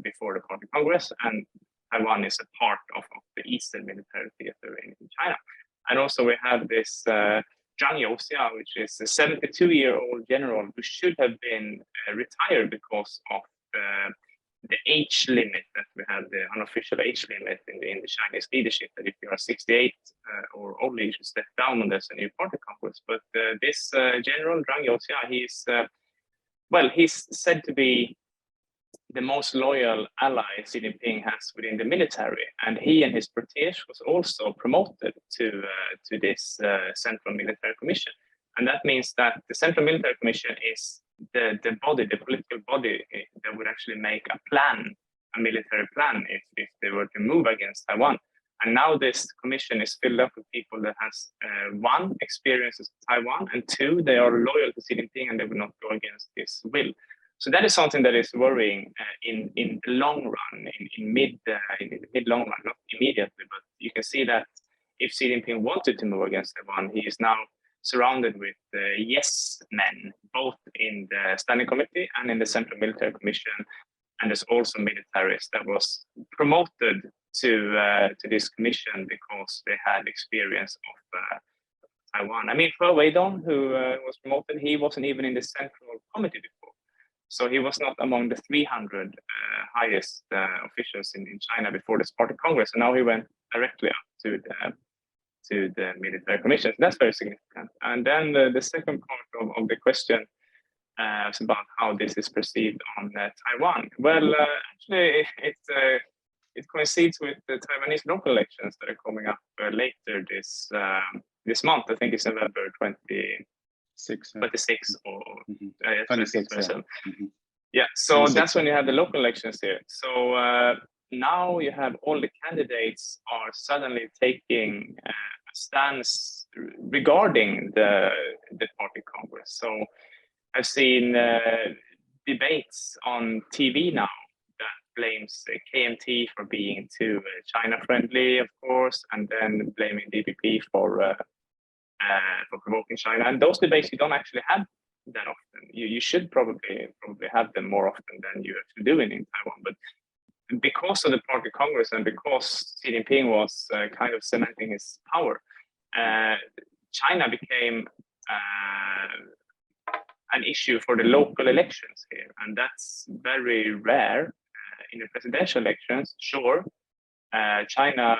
before the Party Congress. And Taiwan is a part of the Eastern Military Theater in China. And also we have this Zhang Youxia, which is a 72-year-old general who should have been retired because of the age limit that we have, the unofficial age limit in the Chinese leadership, that if you are 68 or older, you should step down when there's a new party congress. But this general, Zhang Youxia, he's said to be the most loyal ally Xi Jinping has within the military, and he and his protege was also promoted to this Central Military Commission, and that means that the Central Military Commission is the political body that would actually make a military plan if they were to move against Taiwan. And now this commission is filled up with people that has 1, experiences Taiwan, and 2, they are loyal to Xi Jinping and they will not go against his will. So that is something that is worrying in the long run, in the mid-long run, not immediately, but you can see that if Xi Jinping wanted to move against Taiwan, he is now surrounded with yes men, both in the Standing Committee and in the Central Military Commission. and there's also militaries that was promoted to this commission because they had experience of Taiwan. I mean, He Weidong, who was promoted, he wasn't even in the central committee before. So he was not among the 300 highest officials in China before this party congress. And now he went directly up to the military commission. So that's very significant. And then the second part of the question is about how this is perceived on Taiwan. Well, actually, it coincides with the Taiwanese local elections that are coming up later this month. I think it's November 26 or
26.
Yeah, so
26.
that's when you have the local elections here. So now you have all the candidates are suddenly taking a stance regarding the party congress. So I've seen debates on TV now that blames KMT for being too China friendly, of course, and then blaming DPP for provoking China. And those debates you don't actually have that often. You should probably have them more often than you actually do in Taiwan. But because of the party congress and because Xi Jinping was kind of cementing his power, China became an issue for the local elections here, and that's very rare in the presidential elections. Sure, China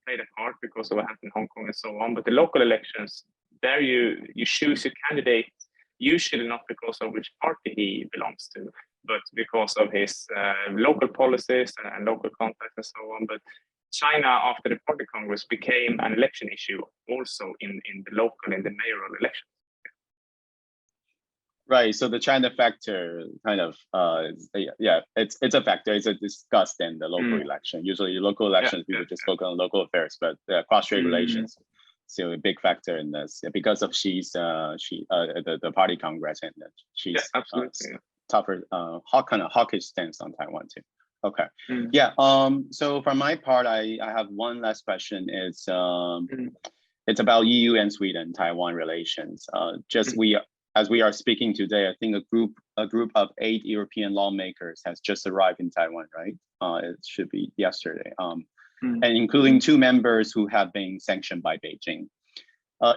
played a part because of what happened in Hong Kong and so on, but the local elections, there you choose your candidate usually not because of which party he belongs to, but because of his local policies and local contacts and so on. But China, after the party congress, became an election issue also in the local, in the mayoral elections.
Right. So the China factor kind of, it's a factor. It's discussed in the local election. Usually local elections, people just focus on local affairs, but cross-strait relations, still a big factor in this because of the party congress and she's tougher, kind of hawkish stance on Taiwan too. Okay. So from my part, I have one last question. It's about EU and Sweden Taiwan relations. As we are speaking today, I think a group of 8 European lawmakers has just arrived in Taiwan, right? It should be yesterday, and including 2 members who have been sanctioned by Beijing.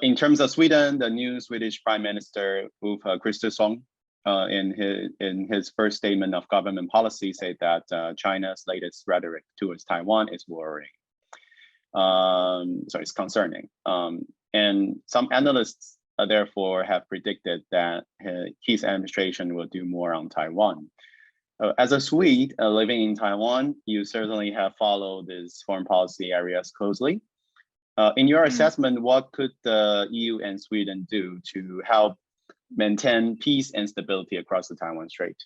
In terms of Sweden, the new Swedish Prime Minister Ulf Kristersson, in his first statement of government policy, said that China's latest rhetoric towards Taiwan is worrying. So it's concerning. And some analysts therefore have predicted that his administration will do more on Taiwan. As a Swede living in Taiwan, you certainly have followed these foreign policy areas closely. In your assessment, what could the EU and Sweden do to help maintain peace and stability across the Taiwan Strait?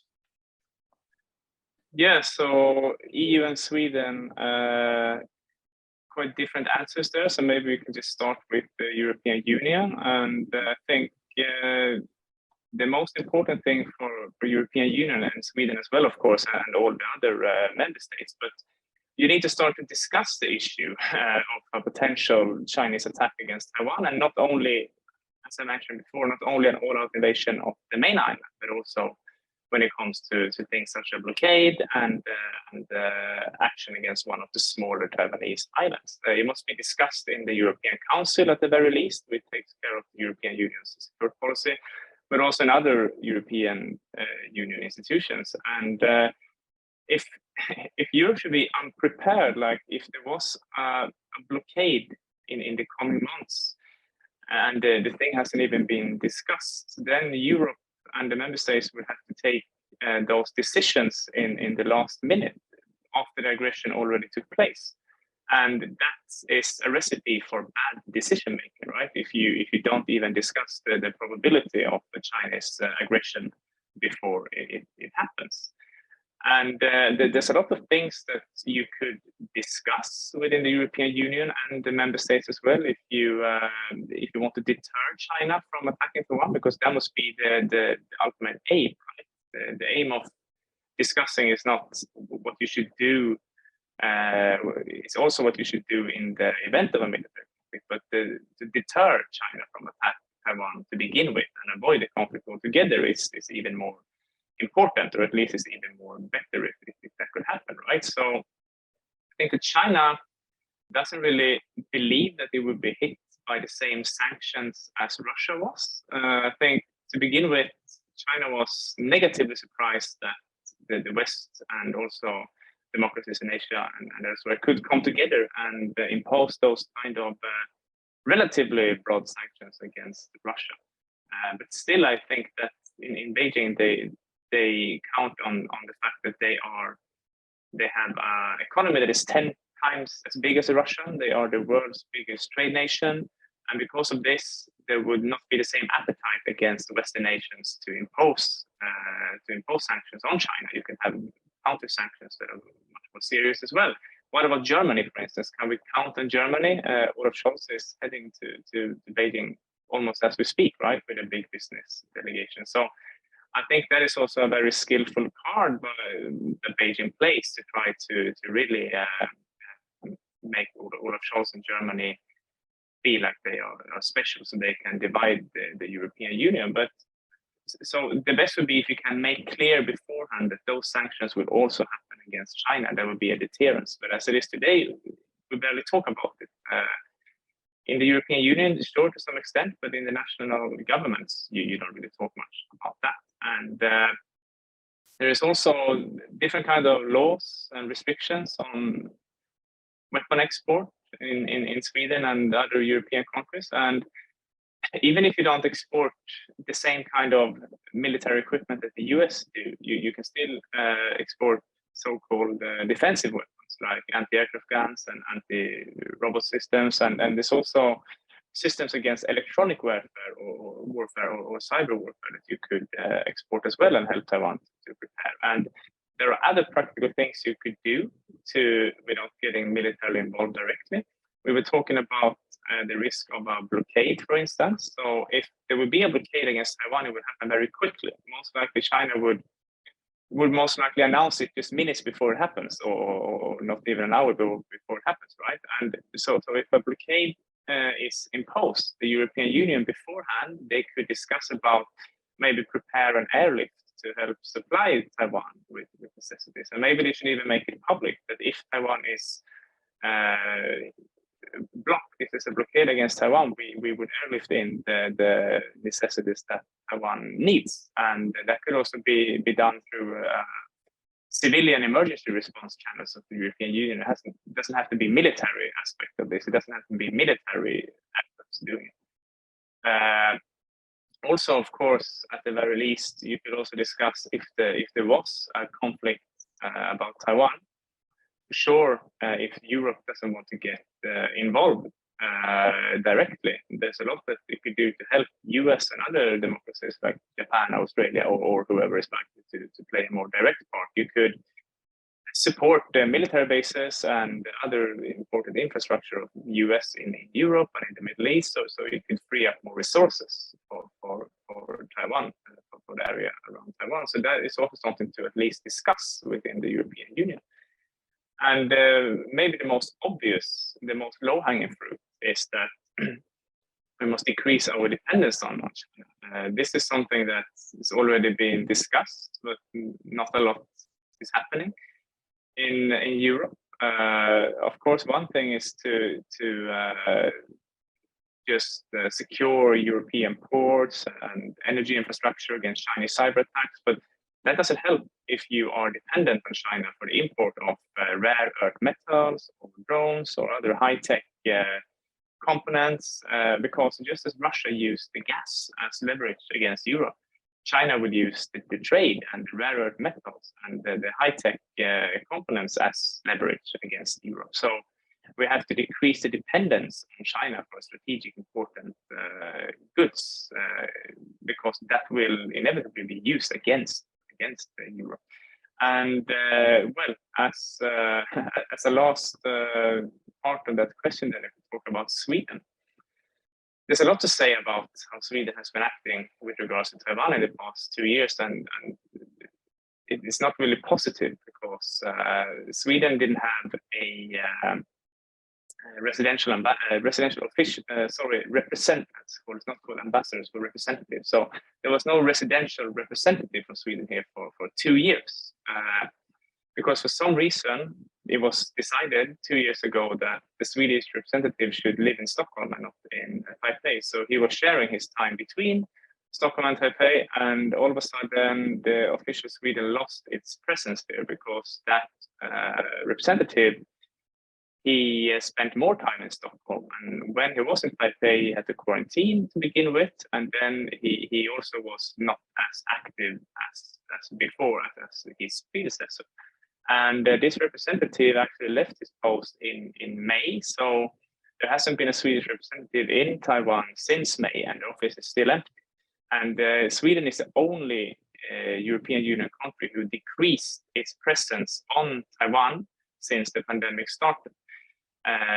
Yeah, so EU and Sweden, quite different answers there. So maybe we can just start with the European Union. And I think the most important thing for European Union and Sweden as well, of course, and all the other member states, but you need to start to discuss the issue of a potential Chinese attack against Taiwan, and not only, as I mentioned before, not only an all-out invasion of the main island, but also when it comes to things such as blockade and action against one of the smaller Taiwanese islands. It must be discussed in the European Council at the very least, which takes care of the European Union's security policy, but also in other European Union institutions. And if Europe should be unprepared, like if there was a blockade in the coming months, and the thing hasn't even been discussed, then Europe and the member states will have to take those decisions in the last minute after the aggression already took place. And that is a recipe for bad decision making, right? If you don't even discuss the probability of the Chinese aggression before it happens. And there's a lot of things that you could discuss within the European Union and the member states as well if you want to deter China from attacking Taiwan, because that must be the ultimate aim, right? The aim of discussing is not what you should do, it's also what you should do in the event of a military conflict, but to deter China from attacking Taiwan to begin with and avoid the conflict altogether is even more important, or at least it's even more better if right? So I think that China doesn't really believe that it would be hit by the same sanctions as Russia was. I think to begin with, China was negatively surprised that the West and also democracies in Asia and elsewhere could come together and impose those kind of relatively broad sanctions against Russia. But still, I think that in Beijing, they count on the fact that they have an economy that is 10 times as big as Russia. They are the world's biggest trade nation. And because of this, there would not be the same appetite against the Western nations to impose sanctions on China. You can have counter sanctions that are much more serious as well. What about Germany, for instance? Can we count on Germany? Olaf Scholz is heading to Beijing almost as we speak, right, with a big business delegation. So I think that is also a very skillful card that Beijing plays to try to really make Olaf Scholz in Germany feel like they are special, so they can divide the European Union. But so the best would be if you can make clear beforehand that those sanctions will also happen against China. There would be a deterrence. But as it is today, we barely talk about it. In the European Union, sure, to some extent, but in the national governments, you don't really talk much about that. And there is also different kind of laws and restrictions on weapon export in Sweden and other European countries. And even if you don't export the same kind of military equipment that the US do, you can still export so-called defensive weapons like anti-aircraft guns and anti-robot systems. And there's also systems against electronic warfare or cyber warfare that you could export as well and help Taiwan to prepare. And there are other practical things you could do without getting militarily involved directly. We were talking about the risk of a blockade, for instance. So if there would be a blockade against Taiwan, it would happen very quickly. Most likely China would most likely announce it just minutes before it happens, or not even an hour before it happens, right? And so if a blockade is imposed, the European Union beforehand, they could discuss about maybe prepare an airlift to help supply Taiwan with necessities. And maybe they should even make it public that if Taiwan is blocked, if there's a blockade against Taiwan, we would airlift in the necessities that Taiwan needs. And that could also be done through civilian emergency response channels of the European Union. It doesn't have to be military aspect of this. It doesn't have to be military efforts doing it. Also, of course, at the very least, you could also discuss if there was a conflict about Taiwan. Sure, if Europe doesn't want to get involved directly, there's a lot that you could do to help US and other democracies like Japan, Australia, or whoever is likely to play a more direct part. You could support the military bases and other important infrastructure of US in Europe and in the Middle East, so you can free up more resources for Taiwan, for the area around Taiwan. So that is also something to at least discuss within the European Union. And maybe the most obvious, the most low-hanging fruit is that we must decrease our dependence on China. This is something that is already being discussed, but not a lot is happening in Europe. Of course, one thing is to just secure European ports and energy infrastructure against Chinese cyber attacks, but that doesn't help if you are dependent on China for the import of rare earth metals or drones or other high-tech components, because just as Russia used the gas as leverage against Europe, China would use the trade and the rare earth metals and the high-tech components as leverage against Europe. So we have to decrease the dependence on China for strategic important goods, because that will inevitably be used against Europe. And well, as a last part of that question, then if we talk about Sweden, there's a lot to say about how Sweden has been acting with regards to Taiwan in the past 2 years, and it's not really positive because Sweden didn't have a representatives, well, it's not called ambassadors, but representatives. So there was no residential representative from Sweden here for 2 years. because for some reason it was decided 2 years ago that the Swedish representative should live in Stockholm and not in Taipei. So he was sharing his time between Stockholm and Taipei, and all of a sudden the official Sweden lost its presence there because that representative, he spent more time in Stockholm, and when he was in Taipei, he had to quarantine to begin with, and then he also was not as active as before, as his predecessor. And this representative actually left his post in May, so there hasn't been a Swedish representative in Taiwan since May, and the office is still empty. And Sweden is the only European Union country who decreased its presence on Taiwan since the pandemic started.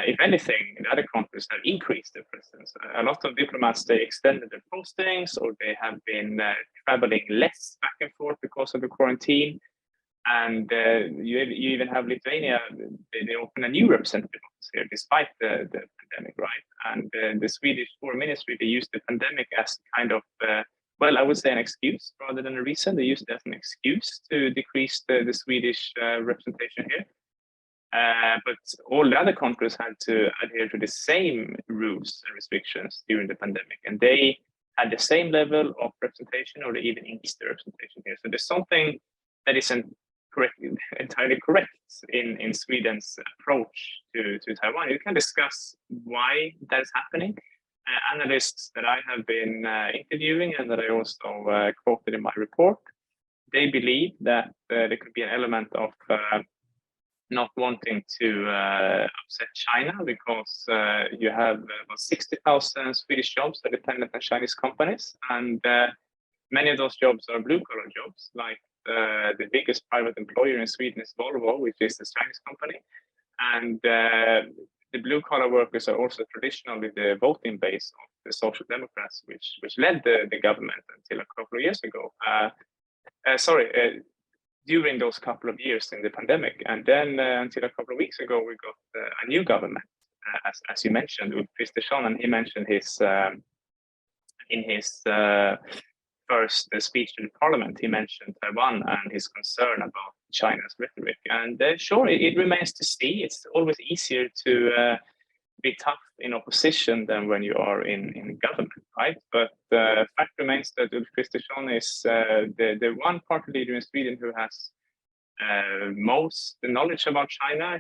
If anything, the other countries have increased their presence. A lot of diplomats, they extended their postings, or they have been traveling less back and forth because of the quarantine. And you even have Lithuania, they open a new representative office here despite the pandemic, right? And the Swedish Foreign Ministry, they used the pandemic as kind of, well, I would say an excuse rather than a reason. They used it as an excuse to decrease the Swedish representation here. But all the other countries had to adhere to the same rules and restrictions during the pandemic, and they had the same level of representation, or they even increased the representation here. So there's something that isn't entirely correct in Sweden's approach to Taiwan. You can discuss why that is happening. Analysts that I have been interviewing and that I also quoted in my report, they believe that there could be an element of not wanting to upset China, because you have about 60,000 Swedish jobs that are dependent on Chinese companies, and many of those jobs are blue-collar jobs. Like the biggest private employer in Sweden is Volvo, which is a Chinese company, and the blue-collar workers are also traditionally the voting base of the Social Democrats, which led the government until a couple of years ago. During those couple of years in the pandemic, and then until a couple of weeks ago, we got a new government, as you mentioned, with Kristersson, and he mentioned his in his first speech to the parliament, he mentioned Taiwan and his concern about China's rhetoric. And sure, it remains to see. It's always easier to be tough in opposition than when you are in government, right? But the fact remains that Ulf Kristersson is the one party leader in Sweden who has most knowledge about China.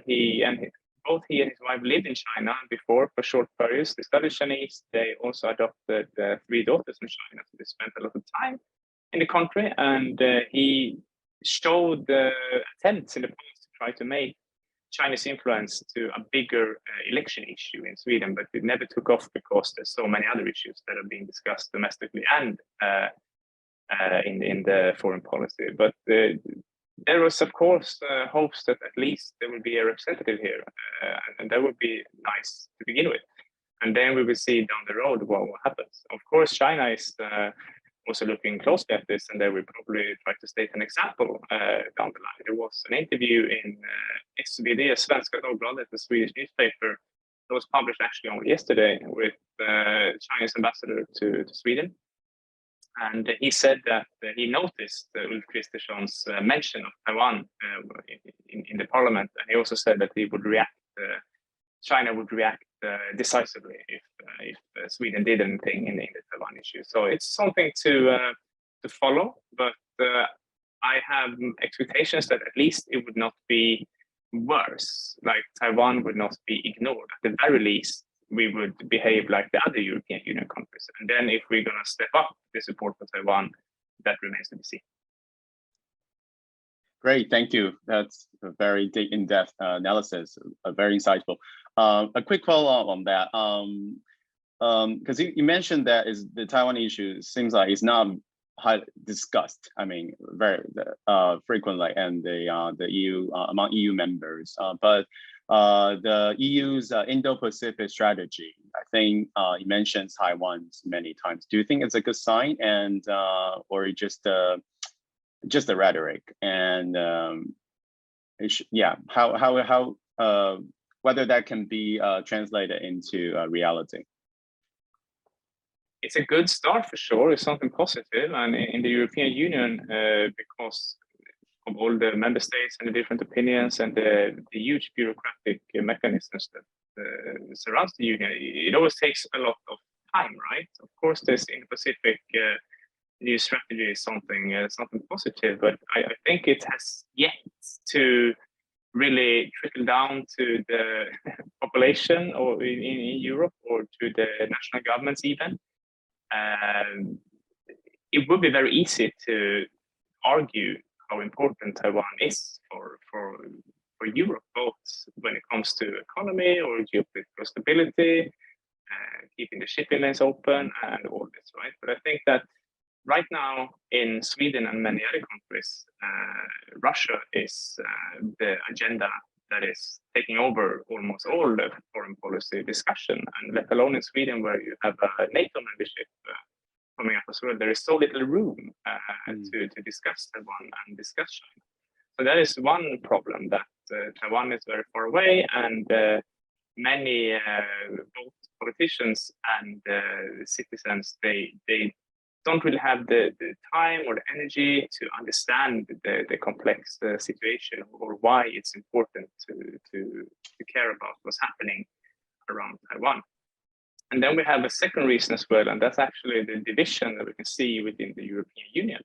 Both he and his wife lived in China before for short periods. They studied Chinese. They also adopted 3 daughters from China, so they spent a lot of time in the country. And he showed attempts in the past to try to make Chinese influence to a bigger election issue in Sweden, but it never took off because there's so many other issues that are being discussed domestically and in the foreign policy. But there was, of course, hopes that at least there will be a representative here, and that would be nice to begin with. And then we will see down the road what happens. Of course, China is also looking closely at this, and they will probably try to state an example down the line. There was an interview in SvD, Svenska Dagbladet, the Swedish newspaper, that was published actually only yesterday, with the Chinese ambassador to Sweden. And he said that he noticed Ulf Kristersson's mention of Taiwan in the parliament, and he also said that he would react. China would react decisively if Sweden did anything in the Taiwan issue. So it's something to follow, but I have expectations that at least it would not be worse. Like Taiwan would not be ignored. At the very least, we would behave like the other European Union countries. And then if we're going to step up the support for Taiwan, that remains to be seen.
Great, thank you. That's a very in-depth analysis, very insightful. A quick follow-up on that, because you mentioned that the Taiwan issue seems like it's not discussed. I mean, very frequently, and the EU among EU members, but the EU's Indo-Pacific strategy, I think it mentions Taiwan many times. Do you think it's a good sign, and or just the rhetoric? And how whether that can be translated into reality?
It's a good start for sure. It's something positive, and in the European Union, because of all the member states and the different opinions and the huge bureaucratic mechanisms that surrounds the union, it always takes a lot of time, right? Of course, this Indo-Pacific new strategy is something positive, but I think it has yet to really trickle down to the population or in Europe or to the national governments even. It would be very easy to argue how important Taiwan is for Europe, both when it comes to economy or geopolitical stability, keeping the shipping lanes open and all this, right? But I think that right now in Sweden and many other countries, Russia is the agenda that is taking over almost all the foreign policy discussion, and let alone in Sweden, where you have a NATO membership coming up as well. There is so little room to discuss Taiwan and discuss China. So that is one problem, that Taiwan is very far away, and many both politicians and citizens, they don't really have the time or the energy to understand the complex situation, or why it's important to care about what's happening around Taiwan. And then we have a second reason as well, and that's actually the division that we can see within the European Union.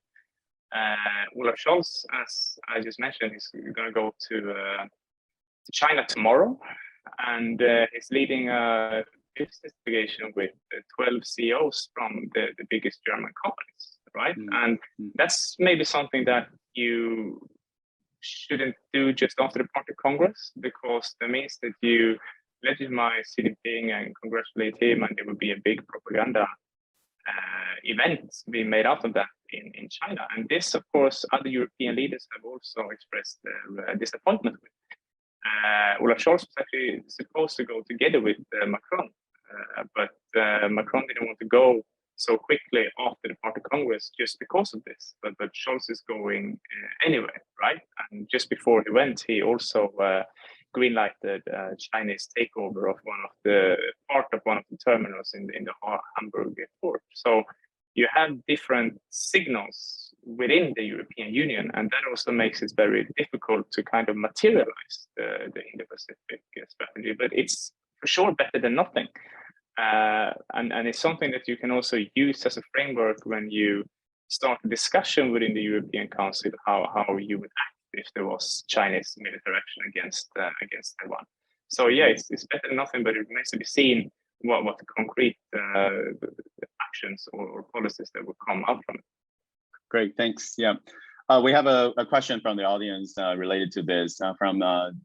Olaf Scholz, as I just mentioned, is going to go to China tomorrow, and he's leading a business delegation with 12 CEOs from the biggest German companies, right? And that's maybe something that you shouldn't do just after the party congress, because that means that you legitimize Xi Jinping and congratulate him, and there will be a big propaganda event being made out of that in China. And this, of course, other European leaders have also expressed their disappointment with. Olaf Scholz was actually supposed to go together with Macron, but Macron didn't want to go so quickly after the party congress just because of this. But Scholz is going anyway, right? And just before he went, he also greenlighted Chinese takeover of one of the terminals in the Hamburg port. So you have different signals within the European Union, and that also makes it very difficult to kind of materialize the Indo-Pacific strategy. But it's for sure better than nothing, and it's something that you can also use as a framework when you start a discussion within the European Council how you would act if there was Chinese military action against Taiwan. So yeah, it's better than nothing, but it remains to be seen what the concrete actions or policies that will come out from it.
Great, thanks. Yeah, we have a question from the audience related to this from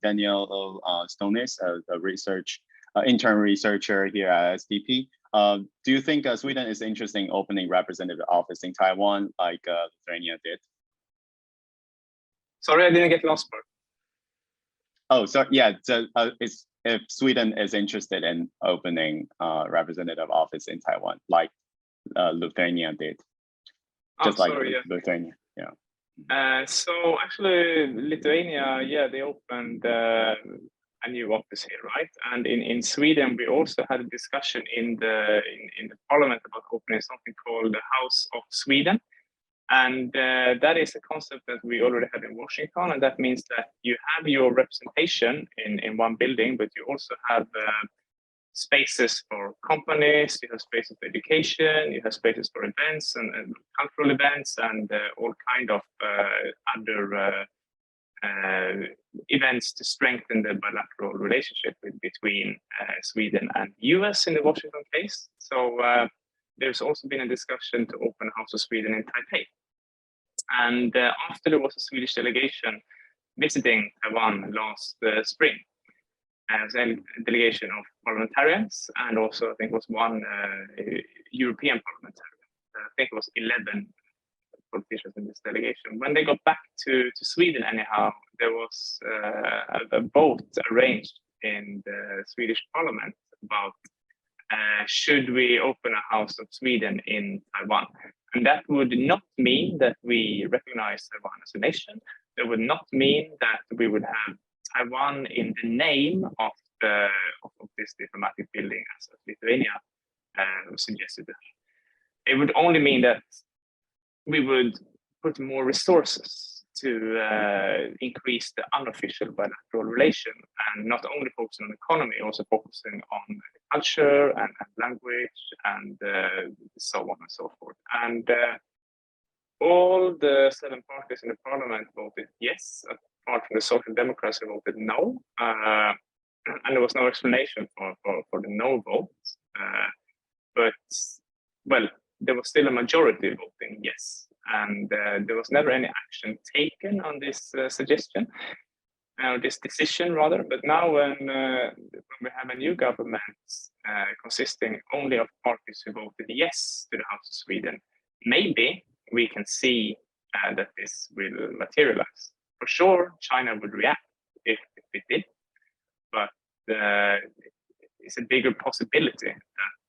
Daniel Stonis, a intern researcher here at ISDP. Do you think Sweden is interested in opening representative office in Taiwan like Lithuania did?
Sorry, I didn't get the last part.
Oh, sorry. Yeah, so if Sweden is interested in opening representative office in Taiwan, like Lithuania did, just like Lithuania. Yeah.
So actually, Lithuania, yeah, they opened a new office here, right? And in Sweden, we also had a discussion in the parliament about opening something called the House of Sweden. And that is a concept that we already have in Washington, and that means that you have your representation in one building, but you also have spaces for companies, you have spaces for education, you have spaces for events and cultural events, and all kind of other events to strengthen the bilateral relationship between Sweden and US in the Washington case. So there's also been a discussion to open House of Sweden in Taipei. And after there was a Swedish delegation visiting Taiwan last spring, as a delegation of parliamentarians, and also I think was one European parliamentarian. I think it was 11 politicians in this delegation. When they got back to Sweden anyhow, there was a vote arranged in the Swedish parliament about should we open a House of Sweden in Taiwan? And that would not mean that we recognize Taiwan as a nation. That would not mean that we would have Taiwan in the name of this diplomatic building, as Lithuania suggested. It would only mean that we would put more resources increase the unofficial bilateral relation and not only focusing on economy, also focusing on culture and language and so on and so forth. And all the 7 parties in the parliament voted yes, apart from the Social Democrats who voted no. And there was no explanation for the no vote. But, well, there was still a majority voting yes. And there was never any action taken on this suggestion, this decision rather. But now when we have a new government consisting only of parties who voted yes to the House of Sweden, maybe we can see that this will materialize. For sure, China would react if it did, but it's a bigger possibility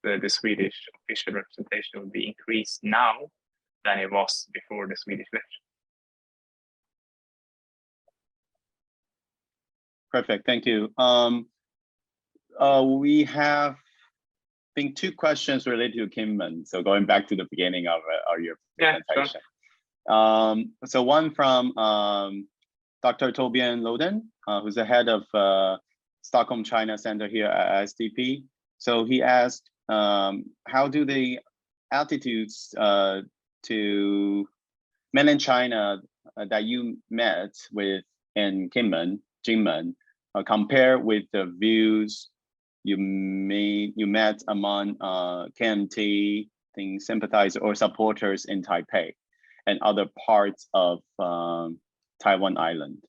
that the Swedish official representation will be increased now than it was before the Swedish election.
Perfect, thank you. We have, I think, 2 questions related to Kinmen. So going back to the beginning of your presentation. Yeah, sure. So one from Dr. Torbjörn Loden, who's the head of Stockholm China Center here at ISDP. So he asked, how do the attitudes to mainland China that you met with in Kinmen, Jingmen, compare with the views you met among KMT sympathizers or supporters in Taipei and other parts of Taiwan Island?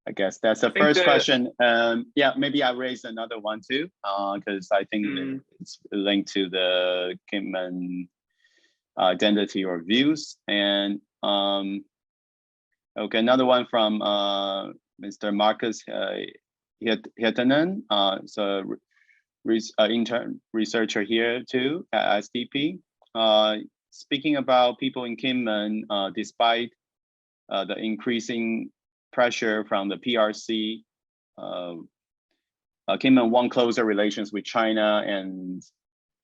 I guess that's the first question. Yeah, maybe I raised another one too, because I think it's linked to the Kinmen identity or views. And okay, another one from Mr. Marcus Hietanen, so intern researcher here too at SDP. Speaking about people in Kinmen, despite the increasing pressure from the PRC, Kinmen want closer relations with China and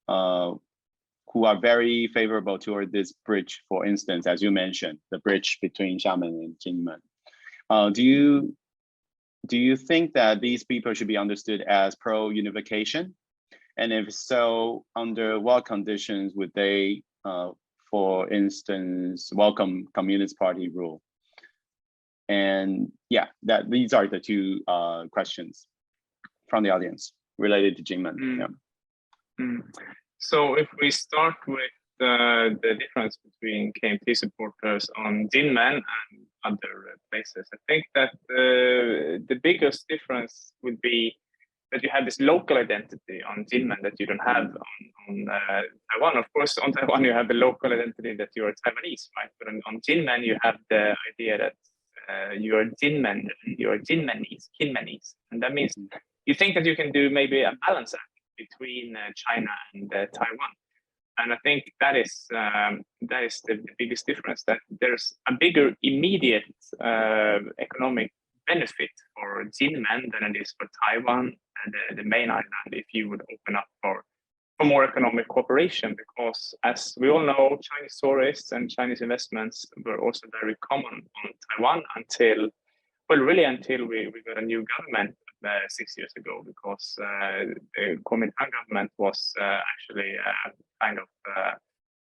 who are very favorable toward this bridge, for instance, as you mentioned, the bridge between Xiamen and Jingmen. Do you think that these people should be understood as pro-unification? And if so, under what conditions would they, for instance, welcome Communist Party rule? And yeah, these are the 2 questions from the audience related to Jingmen. Yeah.
So if we start with the difference between KMT supporters on Jingmen and other places, I think that the biggest difference would be that you have this local identity on Jingmen that you don't have on Taiwan. Of course, on Taiwan you have the local identity that you are Taiwanese, right? But on Jingmen you have the idea that you are Jingmen, you are Kinmenese, and that means you think that you can do maybe a balance act between China and Taiwan, and I think that is the biggest difference. That there's a bigger immediate economic benefit for Jingmen than it is for Taiwan and the main island if you would open up for more economic cooperation, because as we all know, Chinese tourists and Chinese investments were also very common on Taiwan until we got a new government 6 years ago, because the Kuomintang government was actually kind of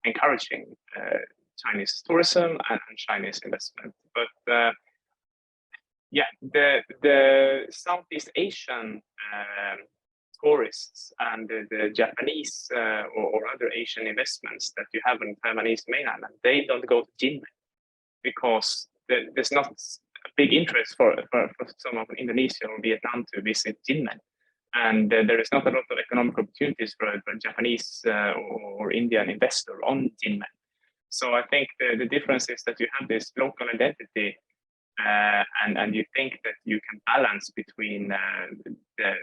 encouraging Chinese tourism and Chinese investment. But yeah, the Southeast Asian tourists and the Japanese or other Asian investments that you have on Taiwanese mainland, they don't go to Jingmen because there's not a big interest for someone from Indonesia or Vietnam to visit Jingmen. And there is not a lot of economic opportunities for a Japanese or Indian investor on Jingmen. So I think the difference is that you have this local identity and you think that you can balance between the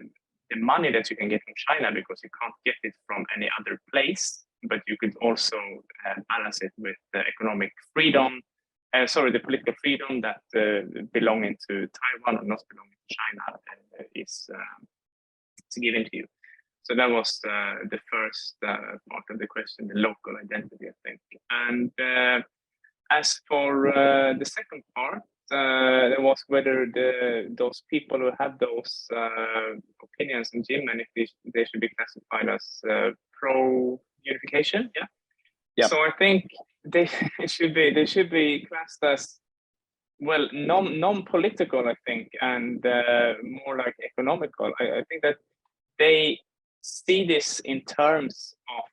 money that you can get from China, because you can't get it from any other place, but you could also balance it with the economic freedom, the political freedom that belonging to Taiwan or not belonging to China is given to you. So that was the first part of the question, the local identity, I think. And As for the second part, it was whether those people who have those opinions in Jinmen, if they should be classified as pro unification. Yeah.
Yep.
So I think they should be classed as, well, non-political, I think, and more like economical. I think that they see this in terms of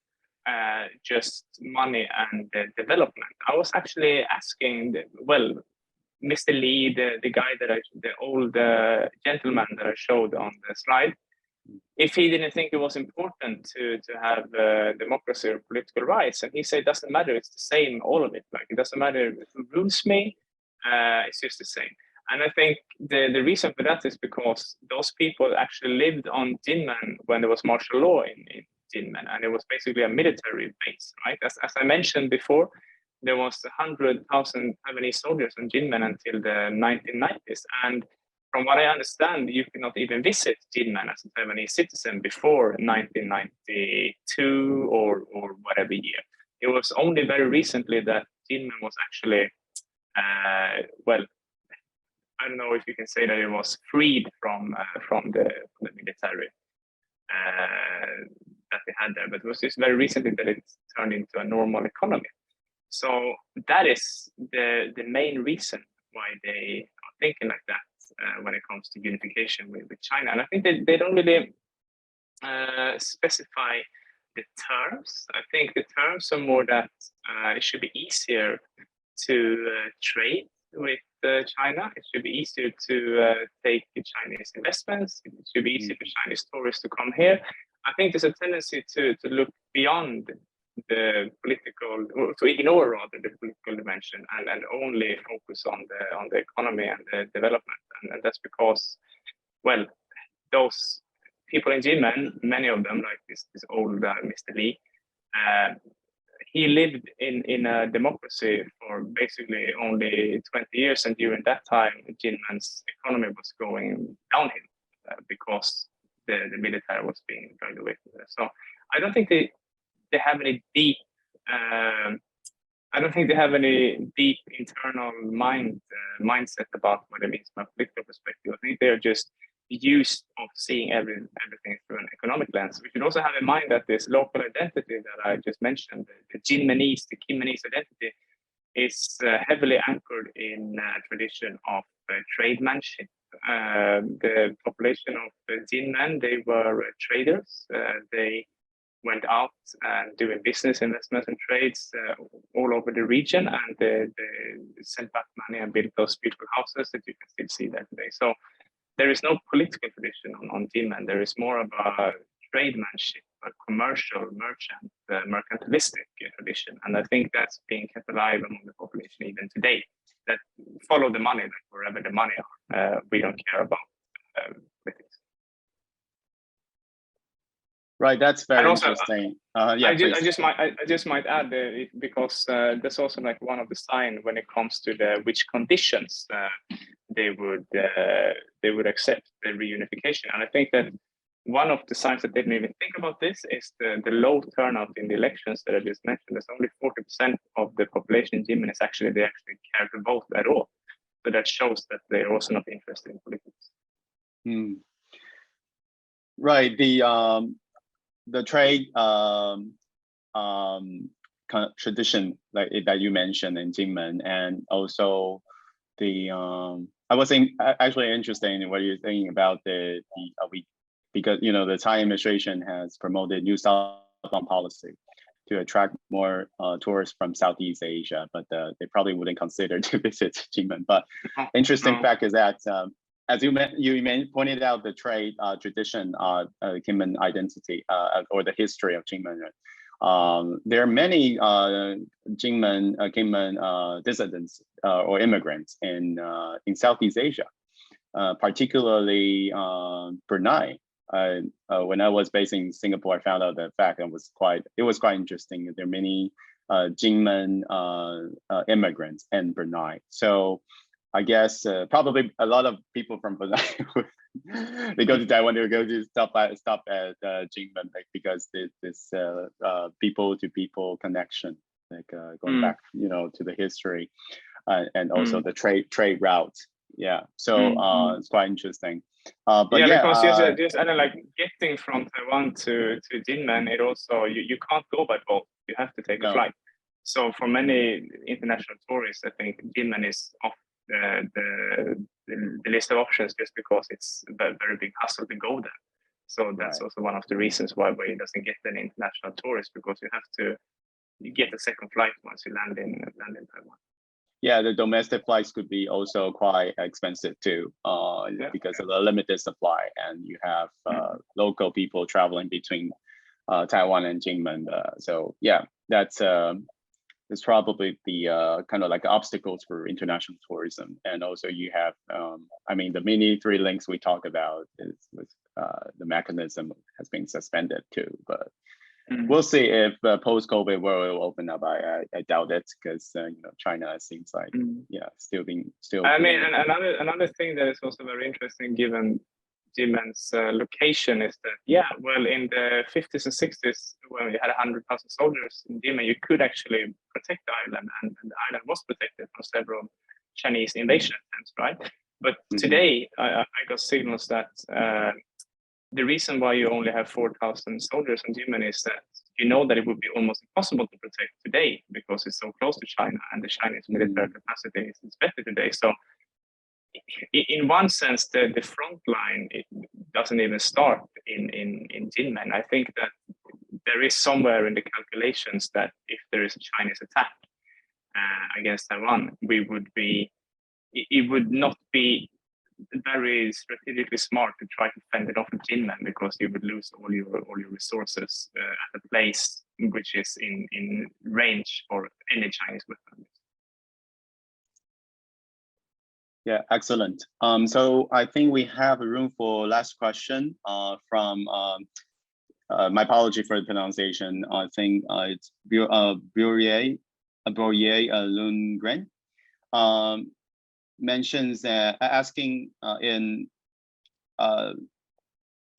just money and development. I was actually asking, Mr. Lee, the guy the old gentleman that I showed on the slide, if he didn't think it was important to have democracy or political rights, and he said it doesn't matter, it's the same, all of it. Like, it doesn't matter who rules me, it's just the same. And I think the reason for that is because those people actually lived on Jinmen when there was martial law in Jinmen, and it was basically a military base, right? As I mentioned before, there was 100,000 Taiwanese soldiers on Jinmen until the 1990s, and from what I understand, you could not even visit Jinmen as a Taiwanese citizen before 1992 or whatever year. It was only very recently that Jinmen was actually, I don't know if you can say that it was freed from the military that they had there, but it was just very recently that it turned into a normal economy. So that is the main reason why they are thinking like that when it comes to unification with China. And I think they don't really specify the terms. I think the terms are more that it should be easier to trade with China. It should be easier to take Chinese investments. It should be easier for Chinese tourists to come here. I think there's a tendency to look beyond the political, or to ignore rather the political dimension, and only focus on the economy and the development. And that's because, well, those people in Jinmen, many of them, like this old Mr. Lee, he lived in a democracy for basically only 20 years, and during that time, Jinmen's economy was going downhill because the military was being dragged away from there. So I don't think they have any deep. I don't think they have any deep internal mindset about what it means from a political perspective. I think they are just used of seeing everything through an economic lens. We should also have in mind that this local identity that I just mentioned, the Jinmenese, the Kimmenese identity, is heavily anchored in a tradition of tradesmanship. The population of Jinmen, they were traders. They went out and doing business, investments, and trades all over the region, and they sent back money and built those beautiful houses that you can still see there today. So there is no political tradition on Jinmen. There is more of a tradesmanship, a commercial, mercantilistic tradition, and I think that's being kept alive among the population even today. That follow the money, like wherever the money are. We don't care about politics.
Right, that's very interesting. Yeah,
I just might add because that's also like one of the signs when it comes to which conditions they would accept the reunification. And I think that one of the signs that they didn't even think about this is the low turnout in the elections that I just mentioned. There's only 40% of the population in Jinmen they actually care to vote at all. So that shows that they're also not interested in politics.
Right. The trade kind of tradition that you mentioned in Jinmen, and also I was actually interested in what you're saying about because the Tsai administration has promoted New Southbound policy to attract more tourists from Southeast Asia, but they probably wouldn't consider to visit Jinmen. But interesting fact is that as you pointed out, the trade tradition, Jinmen identity, or the history of Jinmen. There are many Jinmen dissidents or immigrants in Southeast Asia, particularly Brunei. When I was based in Singapore, I found out that fact, and it was quite interesting. There are many Jinmen immigrants in Brunei. So I guess probably a lot of people from Brunei, they go to Taiwan, they go to stop at Jinmen, because this people-to-people connection like going back, to the history, and also the trade routes. Yeah, so it's quite interesting. But
because just and like getting from Taiwan to Jinmen, it also you can't go by boat. You have to take a flight. So for many international tourists, I think Jinmen is off the list of options just because it's a very big hassle to go there. So that's also one of the reasons why it doesn't get any international tourists, because you have to get a second flight once you land in Taiwan.
Yeah, the domestic flights could be also quite expensive too, because of the limited supply, and you have local people traveling between Taiwan and Jinmen. So yeah, that's probably the kind of like obstacles for international tourism. And also you have, I mean, the mini 3 links we talk about is with the mechanism has been suspended too, but we'll see if post-COVID world will open up. I doubt it, because China seems like still. I
mean, another thing that is also very interesting given Jinmen's location is that well, in the 50s and 60s, when we had 100,000 soldiers in Jinmen, you could actually protect the island, and the island was protected from several Chinese invasion attempts, right? But today, I got signals that the reason why you only have 4,000 soldiers in Jinmen is that that it would be almost impossible to protect today because it's so close to China, and the Chinese military capacity is better today. So in one sense, the front line, it doesn't even start in Jinmen. I think that there is somewhere in the calculations that if there is a Chinese attack against Taiwan, it would not be very strategically smart to try to fend it off in Jinmen, because you would lose all your resources at a place which is in range for any Chinese weapon.
Yeah, excellent. So I think we have room for last question from, my apology for the pronunciation. I think it's Bourier Lundgren. Mentions asking in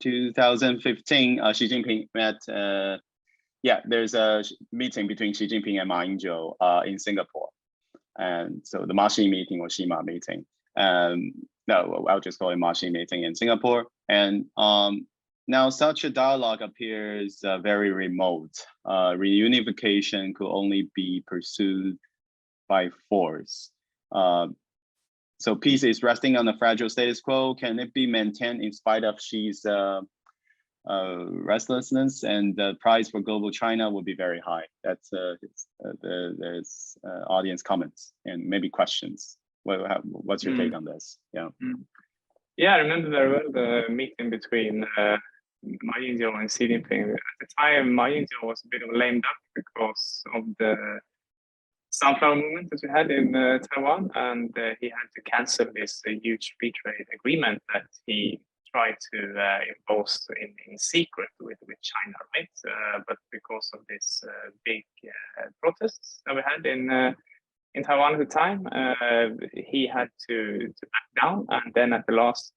2015, Xi Jinping met, there's a meeting between Xi Jinping and Ma Ying-jeou in Singapore. And so the Ma Xi meeting or Xi Ma meeting. No, I'll just call it Ma Xi meeting in Singapore. And now such a dialogue appears very remote. Reunification could only be pursued by force. So peace is resting on a fragile status quo. Can it be maintained in spite of Xi's restlessness? And the price for global China will be very high. That's there's audience comments and maybe questions. What's your take on this? Yeah.
Yeah, I remember very well the meeting between Ma Ying-jeou and Xi Jinping. At the time, Ma Ying-jeou was a bit of a lame duck because of the sunflower movement that we had in Taiwan, and he had to cancel this huge free trade agreement that he tried to impose in secret with China, right? But because of this big protests that we had in Taiwan at the time, he had to back down, and then at the last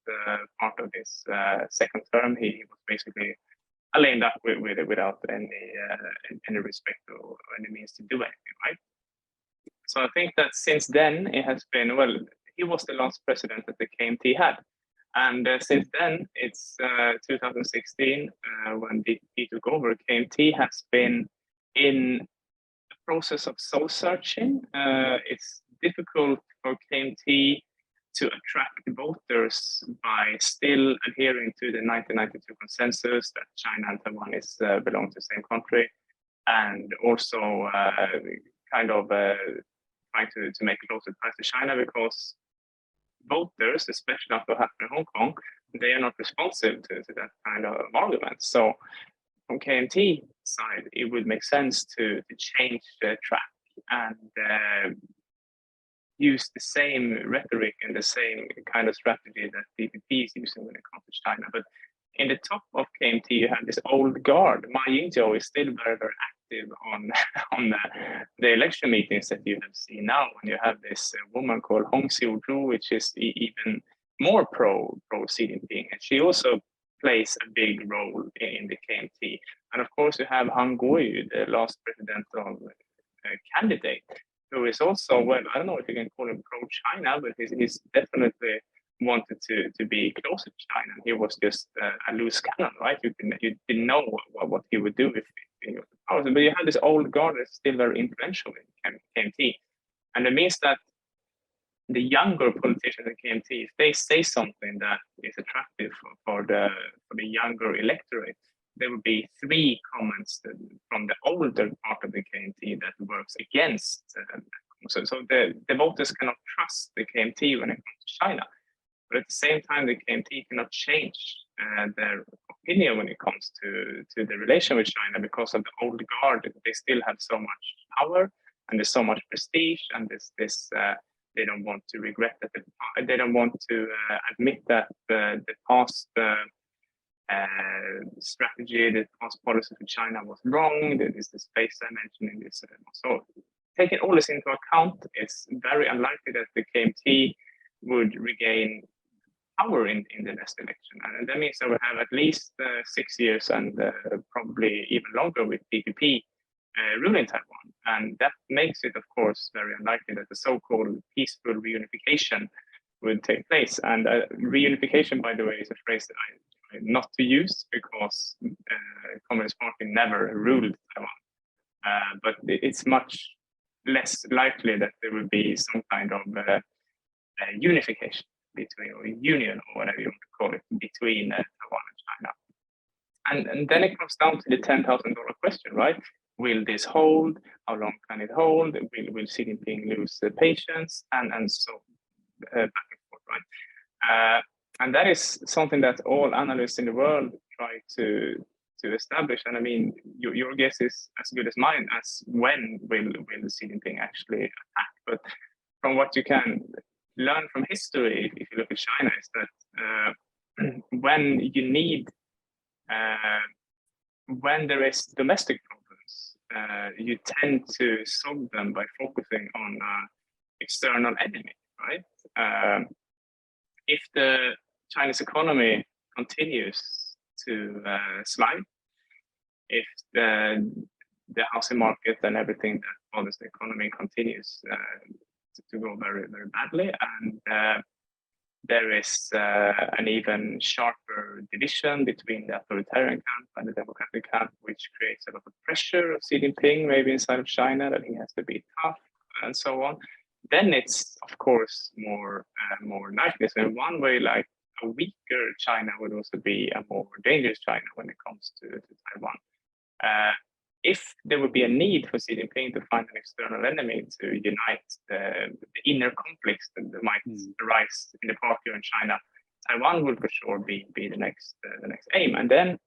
part of his second term, he was basically a lame duck without any respect or any means to do anything, right? So I think that since then it has been, well, he was the last president that the KMT had. And since then, it's 2016, when DPP took over, KMT has been in a process of soul searching. It's difficult for KMT to attract voters by still adhering to the 1992 consensus that China and Taiwan belong to the same country, and also kind of trying to make closer ties to China, because voters, especially after what happened in Hong Kong, they are not responsive to that kind of argument. So from KMT side, it would make sense to change the track and use the same rhetoric and the same kind of strategy that DPP is using when it comes to China. But in the top of KMT, you have this old guard. Ma Ying-jeou is still very, very active on the election meetings that you have seen now, when you have this woman called Hong Xiu-zhu, which is even more pro Xi Jinping, and she also plays a big role in the KMT. And of course, you have Han Kuo-yu, the last president of candidate who is also, well, I don't know if you can call him pro-China, but he's definitely wanted to be closer to China. He was just a loose cannon, right? You didn't know what he would do if he got the power. But you had this old guard that's still very influential in KMT. And it means that the younger politicians in KMT, if they say something that is attractive for the younger electorate, there would be 3 comments from the older part of the KMT that works against. So the voters cannot trust the KMT when it comes to China. But at the same time, the KMT cannot change their opinion when it comes to the relation with China because of the old guard. They still have so much power and there's so much prestige, and this they don't want to regret that. They don't want to admit that the past strategy, the past policy for China was wrong. There is the space I mentioned in this. So taking all this into account, it's very unlikely that the KMT would regain power in the next election. And that means that we have at least 6 years and probably even longer with DPP ruling Taiwan. And that makes it, of course, very unlikely that the so-called peaceful reunification would take place. And reunification, by the way, is a phrase that I not to use because Communist Party never ruled Taiwan. But it's much less likely that there will be some kind of unification between, or union, or whatever you want to call it, between Taiwan and China. And then it comes down to the $10,000 question, right? Will this hold? How long can it hold? Will Xi Jinping lose the patience? And so back and forth, right? And that is something that all analysts in the world try to establish. And I mean, your guess is as good as mine as when will Xi Jinping actually attack. But from what you can learn from history, if you look at China, is that when you need, when there is domestic problems, you tend to solve them by focusing on external enemy, right? If the Chinese economy continues to slide, if the housing market and everything that follows the economy continues to go very, very badly, and there is an even sharper division between the authoritarian camp and the democratic camp, which creates a lot of pressure of Xi Jinping, maybe inside of China, that he has to be tough and so on. Then it's, of course, more likely. So in one way, like a weaker China would also be a more dangerous China when it comes to Taiwan. If there would be a need for Xi Jinping to find an external enemy to unite the inner conflicts that might arise in the party or in China, Taiwan will for sure be the next aim. And then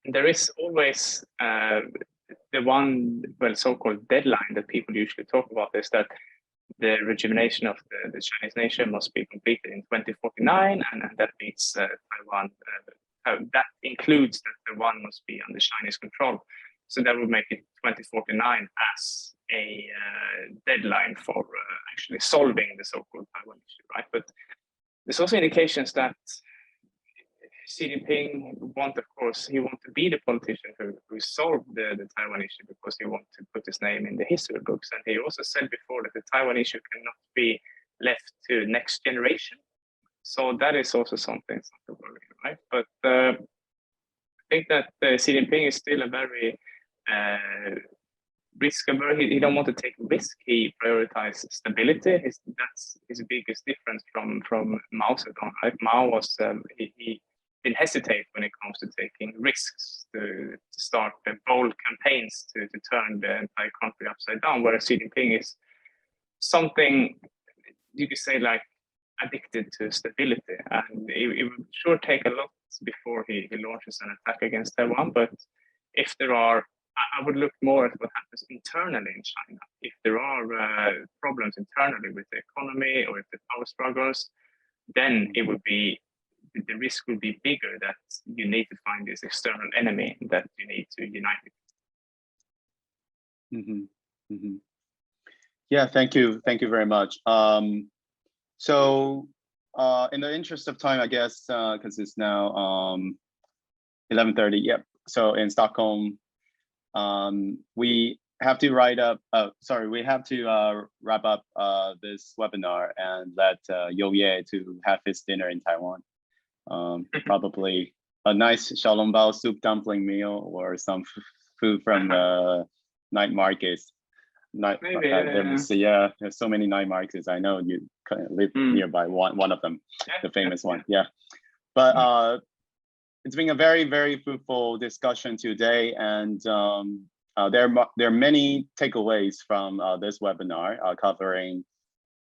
there is always the one, well, so-called deadline that people usually talk about, is that the rejuvenation of the Chinese nation must be completed in 2049, and that means Taiwan. That includes that Taiwan must be under Chinese control. So that would make it 2049 as a deadline for actually solving the so-called Taiwan issue, right? But there's also indications that Xi Jinping want to be the politician who solved the Taiwan issue because he wants to put his name in the history books. And he also said before that the Taiwan issue cannot be left to next generation. So that is also something to worry, right? But I think that Xi Jinping is still a very risk-averse. He don't want to take risk. He prioritizes stability. That's his biggest difference from Mao Zedong. Right? Mao was he didn't hesitate when it comes to taking risks to start bold campaigns to turn the entire country upside down. Whereas Xi Jinping is something you could say like addicted to stability, and it would sure take a lot before he launches an attack against Taiwan. But if there are, I would look more at what happens internally in China. If there are problems internally with the economy or if the power struggles, then it would be, the risk would be bigger that you need to find this external enemy that you need to unite with.
Yeah, thank you very much. So in the interest of time, I guess, because it's now 11:30. Yep. So in Stockholm, we have to write up. We have to wrap up this webinar and let Jojje to have his dinner in Taiwan. Probably a nice xiaolongbao soup dumpling meal or some food from the night markets.
Maybe,
there's so many night markets. I know you kind of live nearby one of them, the famous one. Yeah, but it's been a very, very fruitful discussion today, and there are many takeaways from this webinar covering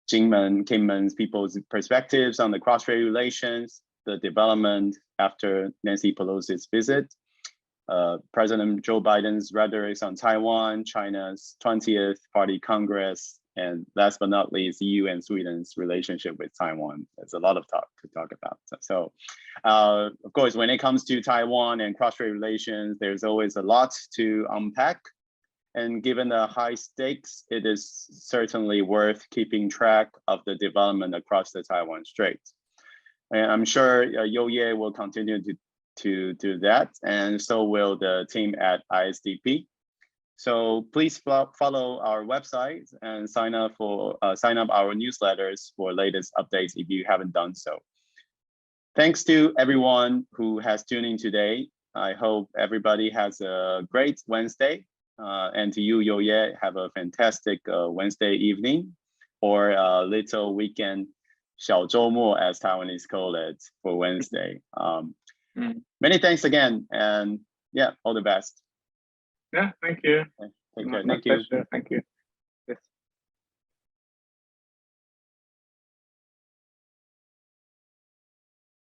Kinmen's people's perspectives on the cross-strait relations, the development after Nancy Pelosi's visit, President Joe Biden's rhetoric on Taiwan, China's 20th Party Congress, and last but not least, EU and Sweden's relationship with Taiwan. There's a lot of talk to talk about. So, of course, when it comes to Taiwan and cross-strait relations, there's always a lot to unpack. And given the high stakes, it is certainly worth keeping track of the development across the Taiwan Strait. And I'm sure Jojje will continue to do that, and so will the team at ISDP. So please follow our website and sign up our newsletters for latest updates if you haven't done so. Thanks to everyone who has tuned in today. I hope everybody has a great Wednesday. And to you, Jojje, have a fantastic Wednesday evening or a little weekend, 小周末, as Taiwanese call it, for Wednesday. Many thanks again, and yeah, all the best.
Yeah, thank you.
Take care. Thank you.
Thank you.